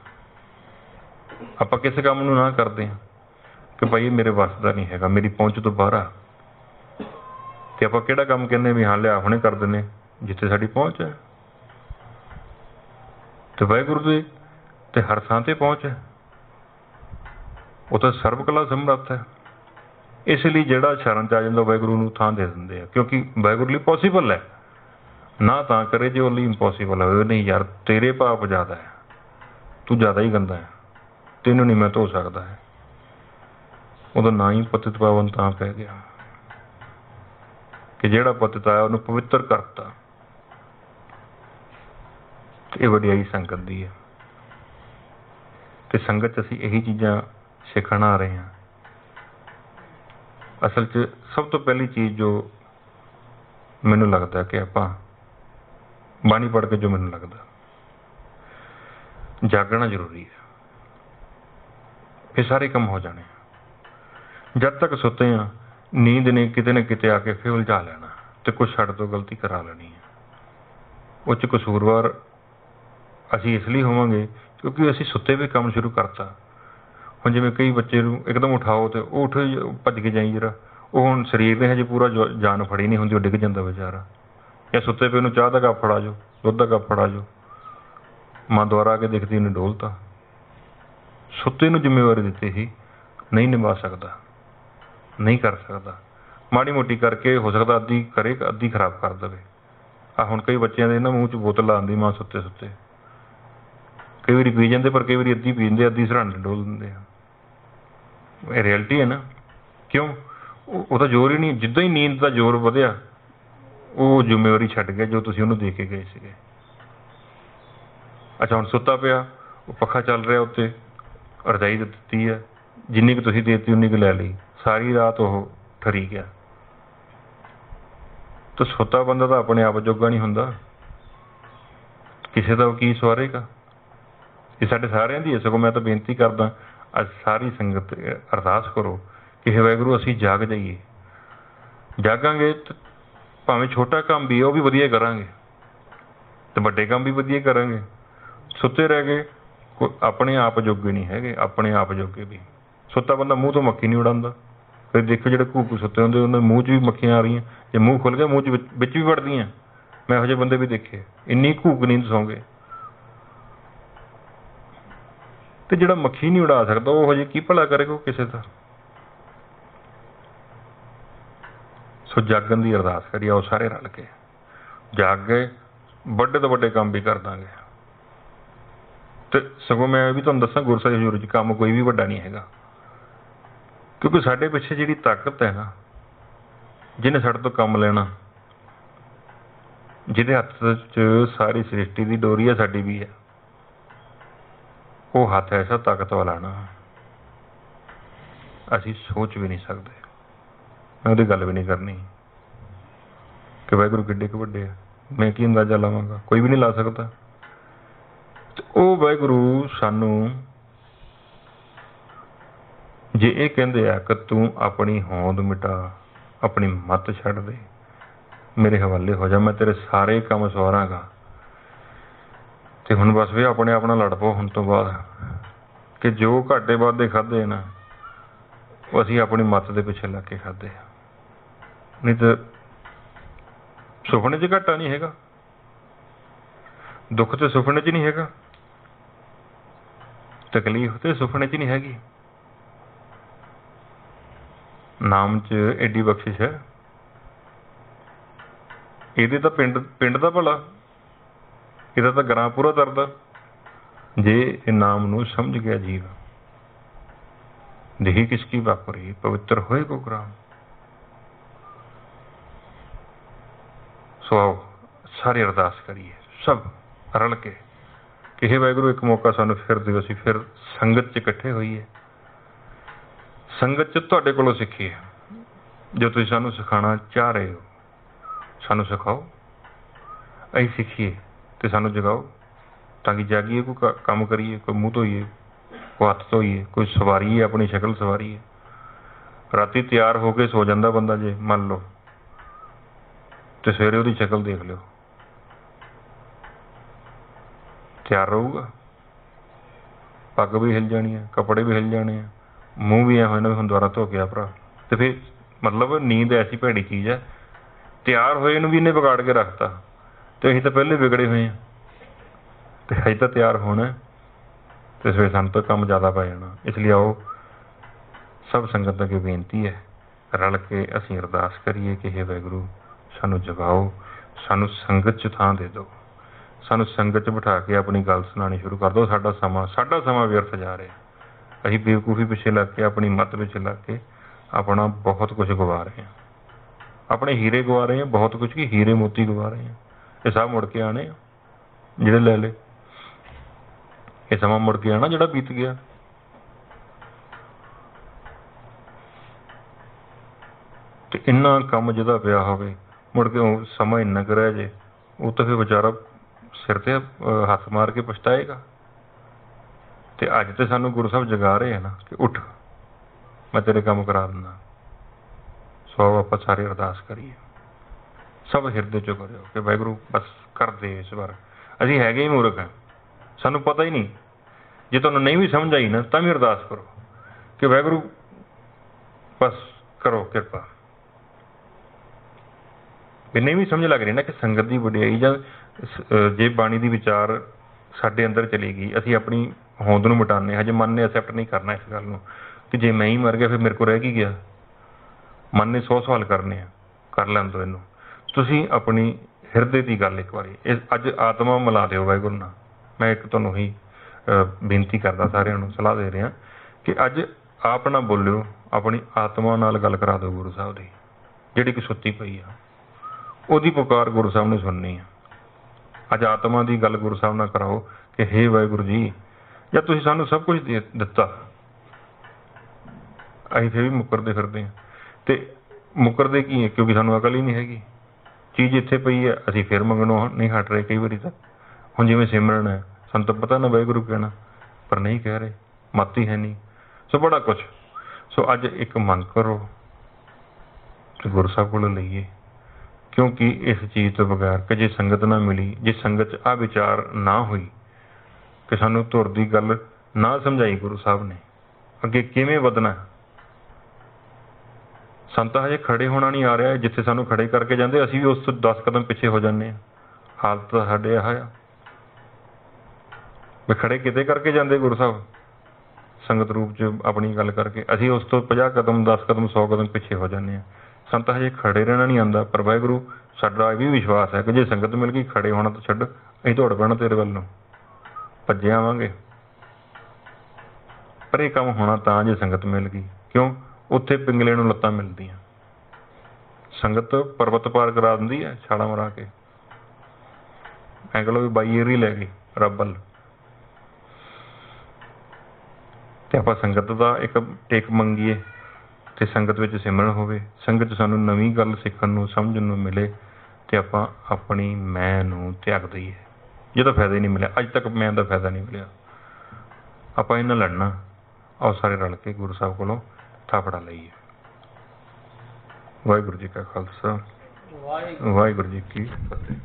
आपां किस काम नूं ना करते हैं कि भाई मेरे वस दा नहीं हैगा, मेरी पहुंच तो बाहर आ। ते आपां किहड़ा काम कहने भी हाँ लिया हुणे कर दिंदे जिथे साडी पहुंच है। तो वाहिगुरू दे ते हर थां ते पहुंच है। वो तो सर्व कला समर्थ है। इस लिए ਜਿਹੜਾ ਸ਼ਰਨ 'ਚ ਆ ਜਾਂਦਾ ਵਾਹਿਗੁਰੂ ਨੂੰ ਥਾਂ ਦੇ ਦਿੰਦੇ ਆ, ਕਿਉਂਕਿ ਵਾਹਿਗੁਰੂ ਲਈ ਪੋਸੀਬਲ ਹੈ। ਨਾ ਤਾਂ ਕਰੇ ਜੇ ਉਹ ਲਈ ਇੰਪੋਸੀਬਲ ਹੋਵੇ, ਨਹੀਂ ਯਾਰ ਤੇਰੇ ਪਾਪ ਜ਼ਿਆਦਾ ਹੈ, ਤੂੰ ਜ਼ਿਆਦਾ ਹੀ ਗੰਦਾ ਹੈ, ਤੈਨੂੰ ਨਹੀਂ ਮੈਂ ਧੋ ਸਕਦਾ ਹੈ। ਉਦੋਂ ਨਾ ਹੀ ਪਤਿਤ ਪਾਵਨ ਤਾਂ ਪੈ ਗਿਆ ਕਿ ਜਿਹੜਾ ਪਤਿਤ ਆਇਆ ਉਹਨੂੰ ਪਵਿੱਤਰ ਕਰਤਾ। ਇਹ ਵਡਿਆਈ ਸੰਗਤ ਦੀ ਹੈ, ਤੇ ਸੰਗਤ 'ਚ ਅਸੀਂ ਇਹੀ ਚੀਜ਼ਾਂ ਸਿੱਖਣ ਆ ਰਹੇ ਹਾਂ। ਅਸਲ 'ਚ ਸਭ ਤੋਂ ਪਹਿਲੀ ਚੀਜ਼ ਜੋ ਮੈਨੂੰ ਲੱਗਦਾ ਕਿ ਆਪਾਂ ਬਾਣੀ ਪੜ੍ਹ ਕੇ, ਜੋ ਮੈਨੂੰ ਲੱਗਦਾ ਜਾਗਣਾ ਜ਼ਰੂਰੀ ਹੈ। ਇਹ ਸਾਰੇ ਕੰਮ ਹੋ ਜਾਣੇ। ਜਦ ਤੱਕ ਸੁੱਤੇ ਹਾਂ, ਨੀਂਦ ਨੇ ਕਿਤੇ ਨਾ ਕਿਤੇ ਆ ਕੇ ਫਿਰ ਉਲਝਾ ਲੈਣਾ ਤੇ ਕੁਛ ਸਾਡੇ ਤੋਂ ਗਲਤੀ ਕਰਾ ਲੈਣੀ ਹੈ। ਉਹ 'ਚ ਕਸੂਰਵਾਰ ਅਸੀਂ ਇਸ ਲਈ ਹੋਵਾਂਗੇ ਕਿਉਂਕਿ ਅਸੀਂ ਸੁੱਤੇ ਵੀ ਕੰਮ ਸ਼ੁਰੂ ਕਰਤਾ। ਹੁਣ ਜਿਵੇਂ ਕਈ ਬੱਚੇ ਨੂੰ ਇੱਕਦਮ ਉਠਾਓ ਤੇ ਉਹ ਉੱਠ ਭੱਜ ਕੇ ਜਾਈ ਜਰਾ, ਉਹ ਹੁਣ ਸਰੀਰ ਨੇ ਹਜੇ ਪੂਰਾ ਜਾਨ ਫੜੀ ਨਹੀਂ ਹੁੰਦੀ, ਉਹ ਡਿੱਗ ਜਾਂਦਾ ਵਿਚਾਰਾ। ਜਾਂ ਸੁੱਤੇ ਪਏ ਨੂੰ ਚਾਹ ਦਾ ਕੱਪ ਫੜਾ ਜਾਓ, ਦੁੱਧ ਦਾ ਕੱਪ ਫੜਾ ਜਾਓ, ਮਾਂ ਦੁਆਰਾ ਆ ਕੇ ਦੇਖਦੀ ਉਹਨੇ ਡੋਲਤਾ। ਸੁੱਤੇ ਨੂੰ ਜ਼ਿੰਮੇਵਾਰੀ ਦਿੱਤੀ ਸੀ, ਨਹੀਂ ਨਿਭਾ ਸਕਦਾ, ਨਹੀਂ ਕਰ ਸਕਦਾ। ਮਾੜੀ ਮੋਟੀ ਕਰਕੇ ਹੋ ਸਕਦਾ ਅੱਧੀ ਕਰੇ, ਅੱਧੀ ਖਰਾਬ ਕਰ ਦੇਵੇ। ਆ ਹੁਣ ਕਈ ਬੱਚਿਆਂ ਦੇ ਨਾ ਮੂੰਹ 'ਚ ਬੋਤਲ ਲਾਉਂਦੀ ਮਾਂ ਸੁੱਤੇ ਸੁੱਤੇ, ਕਈ ਵਾਰੀ ਪੀ ਜਾਂਦੇ, ਪਰ ਕਈ ਵਾਰੀ ਅੱਧੀ ਪੀ ਦਿੰਦੇ, ਅੱਧੀ ਸਿਰਹਾਣੇ ਡੋਲ ਦਿੰਦੇ ਆ। ਇਹ ਰਿਐਲਿਟੀ ਹੈ ਨਾ। ਕਿਉਂ? ਉਹਦਾ ਜ਼ੋਰ ਹੀ ਨਹੀਂ। ਜਿੱਦਾਂ ਹੀ ਨੀਂਦ ਦਾ ਜ਼ੋਰ ਵਧਿਆ, ਉਹ ਜ਼ਿੰਮੇਵਾਰੀ ਛੱਡ ਗਿਆ ਜੋ ਤੁਸੀਂ ਉਹਨੂੰ ਦੇ ਕੇ ਗਏ ਸੀਗੇ। ਅੱਛਾ, ਹੁਣ ਸੁੱਤਾ ਪਿਆ, ਉਹ ਪੱਖਾ ਚੱਲ ਰਿਹਾ ਉੱਤੇ, ਰਜਾਈ ਦਿੱਤੀ ਹੈ, ਜਿੰਨੀ ਕੁ ਤੁਸੀਂ ਦੇ ਦਿੱਤੀ ਉਨੀ ਕੁ ਲੈ ਲਈ, ਸਾਰੀ ਰਾਤ ਉਹ ਠਰੀ ਗਿਆ। ਤਾਂ ਸੁੱਤਾ ਬੰਦਾ ਤਾਂ ਆਪਣੇ ਆਪ ਜੋਗਾ ਨਹੀਂ ਹੁੰਦਾ, ਕਿਸੇ ਦਾ ਉਹ ਕੀ ਸਵਾਰੇਗਾ। ਇਹ ਸਾਡੇ ਸਾਰਿਆਂ ਦੀ ਹੈ। ਸਗੋਂ ਮੈਂ ਤਾਂ ਬੇਨਤੀ ਕਰਦਾ, ਅੱਜ ਸਾਰੀ ਸੰਗਤ ਅਰਦਾਸ ਕਰੋ ਕਿ ਹੇ ਵਾਹਿਗੁਰੂ ਅਸੀਂ ਜਾਗ ਜਾਈਏ। ਜਾਗਾਂਗੇ ਤਾਂ ਭਾਵੇਂ ਛੋਟਾ ਕੰਮ ਵੀ ਹੈ ਉਹ ਵੀ ਵਧੀਆ ਕਰਾਂਗੇ, ਤੇ ਵੱਡੇ ਕੰਮ ਵੀ ਵਧੀਆ ਕਰਾਂਗੇ। ਸੁੱਤੇ ਰਹਿ ਗਏ, ਆਪਣੇ ਆਪ ਜੋਗੇ ਨਹੀਂ ਹੈਗੇ, ਆਪਣੇ ਆਪ ਜੋਗੇ ਵੀ। ਸੁੱਤਾ ਬੰਦਾ ਮੂੰਹ ਤੋਂ ਮੱਖੀ ਨਹੀਂ ਉਡਾਉਂਦਾ। ਫਿਰ ਦੇਖੋ ਜਿਹੜੇ ਘੂਕ ਸੁੱਤੇ ਹੁੰਦੇ ਉਹਨਾਂ ਦੇ ਮੂੰਹ 'ਚ ਵੀ ਮੱਖੀਆਂ ਆ ਰਹੀਆਂ, ਜੇ ਮੂੰਹ ਖੁੱਲ੍ਹ ਗਿਆ ਮੂੰਹ 'ਚ ਵਿੱਚ ਵੀ ਵੜਦੀਆਂ। ਮੈਂ ਇਹੋ ਜਿਹੇ ਬੰਦੇ ਵੀ ਦੇਖੇ, ਇੰਨੀ ਘੂਕ ਨੀਂਦ ਸੌਂ ਗਏ। ਤੇ ਜਿਹੜਾ ਮੱਖੀ ਨਹੀਂ ਉਡਾ ਸਕਦਾ ਉਹ ਹਜੇ ਕੀ ਭਲਾ ਕਰੇਗਾ ਕਿਸੇ ਦਾ। ਸੋ ਜਾਗਣ ਦੀ ਅਰਦਾਸ ਕਰੀਏ, ਉਹ ਸਾਰੇ ਰਲ ਕੇ ਜਾਗ ਗਏ, ਵੱਡੇ ਤੋਂ ਵੱਡੇ ਕੰਮ ਵੀ ਕਰ ਦਾਂਗੇ। ਤੇ ਸਗੋਂ ਮੈਂ ਇਹ ਵੀ ਤੁਹਾਨੂੰ ਦੱਸਾਂ, ਗੁਰਸਾਹਿਬ ਹਜ਼ੂਰ 'ਚ ਕੰਮ ਕੋਈ ਵੀ ਵੱਡਾ ਨਹੀਂ ਹੈਗਾ, ਕਿਉਂਕਿ ਸਾਡੇ ਪਿੱਛੇ ਜਿਹੜੀ ਤਾਕਤ ਹੈ ਨਾ, ਜਿਹਨੇ ਸਾਡੇ ਤੋਂ ਕੰਮ ਲੈਣਾ, ਜਿਹਦੇ ਹੱਥ 'ਚ ਸਾਰੀ ਸ੍ਰਿਸ਼ਟੀ ਦੀ ਡੋਰੀ ਹੈ, ਸਾਡੀ ਵੀ ਹੈ, ਉਹ ਹੱਥ ਐਸਾ ਤਾਕਤ ਵਾਲਾ ਨਾ, ਅਸੀਂ ਸੋਚ ਵੀ ਨਹੀਂ ਸਕਦੇ। ਮੈਂ ਉਹਦੀ ਗੱਲ ਵੀ ਨਹੀਂ ਕਰਨੀ ਕਿ ਵਾਹਿਗੁਰੂ ਕਿੱਡੇ ਕੁ ਵੱਡੇ ਆ, ਮੈਂ ਕੀ ਅੰਦਾਜ਼ਾ ਲਾਵਾਂਗਾ, ਕੋਈ ਵੀ ਨਹੀਂ ਲਾ ਸਕਦਾ। ਤੇ ਉਹ ਵਾਹਿਗੁਰੂ ਸਾਨੂੰ ਜੇ ਇਹ ਕਹਿੰਦੇ ਆ ਕਿ ਤੂੰ ਆਪਣੀ ਹੋਂਦ ਮਿਟਾ, ਆਪਣੀ ਮੱਤ ਛੱਡ ਦੇ, ਮੇਰੇ ਹਵਾਲੇ ਹੋ ਜਾ, ਮੈਂ ਤੇਰੇ ਸਾਰੇ ਕੰਮ ਸਵਾਰਾਂਗਾ। ਤੇ ਹੁਣ ਬਸ ਵੀ ਆਪਣੇ ਆਪ ਨਾਲ ਲੜ ਪਓ ਹੁਣ ਤੋਂ ਬਾਅਦ ਕਿ ਜੋ ਘਾਟੇ ਵਾਧੇ ਖਾਧੇ ਨਾ, ਉਹ ਅਸੀਂ ਆਪਣੀ ਮੱਤ ਦੇ ਪਿੱਛੇ ਲੱਗ ਕੇ ਖਾਧੇ ਆ। ਨਹੀਂ ਤਾਂ ਸੁਪਨੇ 'ਚ ਘਾਟਾ ਨਹੀਂ ਹੈਗਾ, ਦੁੱਖ ਤੇ ਸੁਪਨੇ 'ਚ ਨਹੀਂ ਹੈਗਾ, ਤਕਲੀਫ ਤੇ ਸੁਪਨੇ 'ਚ ਨਹੀਂ ਹੈਗੀ। ਨਾਮ 'ਚ ਐਡੀ ਬਖਸ਼ਿਸ਼ ਹੈ। ਇਹਦੇ ਤਾਂ ਪਿੰਡ ਦਾ ਭਲਾ, ਇਹਦਾ ਤਾਂ ਗਰਾਂ ਪੂਰਾ ਤਰਦਾ ਜੇ ਇਹ ਨਾਮ ਨੂੰ ਸਮਝ ਗਿਆ ਜੀਵ। ਦੇਹੀ ਕਿਸ ਕੀ ਵਾਪਰੀ, ਪਵਿੱਤਰ ਹੋਏ ਕੋ ਗ੍ਰਾਮ। ਸੋ ਆਓ ਸਾਰੇ ਅਰਦਾਸ ਕਰੀਏ ਸਭ ਰਲ ਕੇ ਕਿ ਹੇ ਵਾਹਿਗੁਰੂ ਇੱਕ ਮੌਕਾ ਸਾਨੂੰ ਫਿਰ ਦਿਓ, ਅਸੀਂ ਫਿਰ ਸੰਗਤ 'ਚ ਇਕੱਠੇ ਹੋਈਏ, ਸੰਗਤ 'ਚ ਤੁਹਾਡੇ ਕੋਲੋਂ ਸਿੱਖੀਏ। ਜੋ ਤੁਸੀਂ ਸਾਨੂੰ ਸਿਖਾਉਣਾ ਚਾਹ ਰਹੇ ਹੋ ਸਾਨੂੰ ਸਿਖਾਓ, ਅਸੀਂ ਸਿੱਖੀਏ ਤੇ ਸਾਨੂੰ ਜਗਾਓ, ਤਾਂ ਕਿ ਜਾਗੀਏ, ਕੋਈ ਕੰਮ ਕਰੀਏ, ਕੋਈ ਮੂੰਹ ਧੋਈਏ, ਕੋਈ ਹੱਥ ਧੋਈਏ, ਕੋਈ ਸਵਾਰੀਏ, ਆਪਣੀ ਸ਼ਕਲ ਸਵਾਰੀਏ। ਰਾਤੀ ਤਿਆਰ ਹੋ ਕੇ ਸੋ ਜਾਂਦਾ ਬੰਦਾ ਜੇ ਮੰਨ ਲਓ, ਤੇ ਸਵੇਰੇ ਉਹਦੀ ਸ਼ਕਲ ਦੇਖ ਲਿਓ, ਤਿਆਰ ਰਹੂਗਾ। ਪੱਗ ਵੀ ਹਿਲ ਜਾਣੀ ਹੈ, ਕੱਪੜੇ ਵੀ ਹਿਲ ਜਾਣੇ ਆ, ਮੂੰਹ ਵੀ ਐ ਹੋਇਆ ਨਾ ਹੁਣ ਦੁਬਾਰਾ ਧੋ ਕੇ ਆ ਭਰਾ। ਤੇ ਫਿਰ ਮਤਲਬ ਨੀਂਦ ਐਸੀ ਭੈੜੀ ਚੀਜ਼ ਹੈ, ਤਿਆਰ ਹੋਏ ਨੂੰ ਵੀ ਇਹਨੇ ਵਿਗਾੜ ਕੇ ਰੱਖਤਾ, ਤੇ ਅਸੀਂ ਤਾਂ ਪਹਿਲੇ ਵਿਗੜੇ ਹੋਏ ਹਾਂ, ਤੇ ਅਜੇ ਤਾਂ ਤਿਆਰ ਹੋਣਾ, ਤੇ ਸਵੇਰੇ ਸਾਨੂੰ ਤਾਂ ਕੰਮ ਜ਼ਿਆਦਾ ਪੈ ਜਾਣਾ। ਇਸ ਲਈ ਆਓ ਸਭ ਸੰਗਤ ਅੱਗੇ ਬੇਨਤੀ ਹੈ रल के असीं अरदास करिए कि हे वाहिगुरू सानू जगाओ, सानू संगत च थां दे दो, सानू संगत च बिठा के अपनी गल सुनानी शुरू कर दो। साडा समा व्यर्थ जा रहा, असीं बेवकूफ़ी पिछे लग के, अपनी मत पिछे लग के अपना बहुत कुछ गवा रहे हैं, अपने हीरे गवा रहे हैं, बहुत कुछ की हीरे मोती गवा रहे हैं। ये सब मुड़ के आने जिहड़े लै ले, ये समा मुड़ के आना जिहड़ा बीत गया। तो इन्ना काम जिहदा पिया होवे मुड़ के समा इन्ना क रह जे, वो तो फिर बेचारा सिर ते हथ मार के पछताएगा। तो अज तो सानू गुरु साहब जगा रहे हैं ना कि उठ मैं तेरे काम करा दिंदा। सो आप सारे अरदास करिए, सब हिरदे चो करो कि वाहिगुरू बस कर दे इस बार। असीं हैगे ही मूर्ख हैं, सानू पता ही नहीं। जे तुहानू नहीं भी समझ आई ना तां भी अरदास करो कि वाहिगुरू बस करो किरपा। भी नहीं भी समझ लग रही ना कि संगत की वडियाई जां जे बाणी दी विचार साडे अंदर चली गई, असीं अपनी होंद नूं मिटाने, हजे मन ने एक्सैप्ट नहीं करना इस गल नूं कि जे मैं ही मर गया फिर मेरे को रह की गया। मन ने 100 सवाल करने आ, कर लैण दो इनू। तुसीं अपनी हिरदे की गल एक बारी अज आत्मा मिला दिओ वाहिगुरू नाल। मैं एक तुहानूं ही बेनती करदा, सारिआं नूं सलाह दे रिहा कि अज आप ना बोलिओ, अपनी आत्मा नाल गल करा दो गुरु साहब दी, जिहड़ी कि सुत्ती पई आ। ਉਹਦੀ पुकार गुरु साहब ने सुननी है। अज आत्मा की गल गुरु साहब नाल कराओ कि हे वाहिगुरू जी, या तुसीं सानू सब कुछ दिता, असीं फिर भी मुकरदे फिरदे हैं। तो मुकरदे की है क्योंकि सानू अकल ही नहीं हैगी। चीज़ इत्थे पई है, असीं फिर मंगणों नहीं हट रहे। कई बारी तक हुण जिवें सिमरन है, सानू तो पता ना वाहिगुरू कहना, पर नहीं कह रहे, मत ही है नहीं। सो बड़ा कुछ। सो अज एक मंग करो तो गुरु साहब कोलों लईए, क्योंकि इस चीज़ तो बगैर कि जे संगत ना मिली, जे संगत आ विचार ना हुई कि सानू धुर की गल ना समझाई गुरु साहब ने, अगे किवें वधना। संत हजे खड़े होना नहीं आ रहा है, जिथे सानू खड़े करके जाते असीं भी उस तो 10 कदम पिछे हो जाने। हालत तो साडे आह आ भी खड़े किते करके जाते गुरु साहब संगत रूप च अपनी गल करके, असीं उस तो 50 कदम 10 कदम 100 कदम पिछे हो जाने। संत हजे खड़े रहना नहीं आंदा, पर वाहिगुरू साडा भी विश्वास है कि जे संगत मिल गई, खड़े होना तो छड्ड, असीं दौड़ पैना तेरे वल नूं, भज्जे आवांगे। पर यह काम होना तां जे संगत मिल गई, क्यों उत्थे पिंगले नूं लत्तां मिलदियां। संगत पर्वत पार करा दिंदी है छाला मरा के, ऐ कह लो भी 22 ਏਰੀ लै गई रब वल। ते आपां संगत दा एक टेक मंगीए ते संगत विच सिमरन होवे, संगत सानू नवीं गल सीखण नूं समझण नूं मिले, ते आपां अपनी मैं नूं त्याग दईए जिहदा फायदा ही नहीं मिलिਆ। अज तक मैं दा फायदा नहीं मिलिਆ। आपां इन्हां लड़ना, आओ सारे रल के गुरु साहब कोलों थापड़ा लईए। वाहिगुरू जी का खालसा, वाहिगुरू जी की फतेह।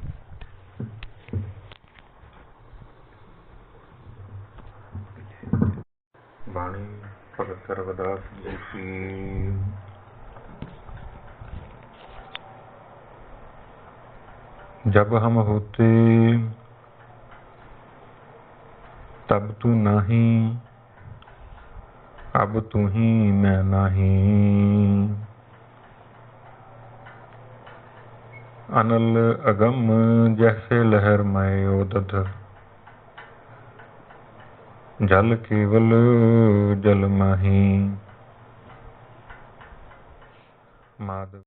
बाणी भगत रविदास जी की। जब हम होते तब तू नहीं, अब तू ही मैं नहीं। अनल अगम जैसे लहर मय ओदध, जल केवल जल माही। माधव।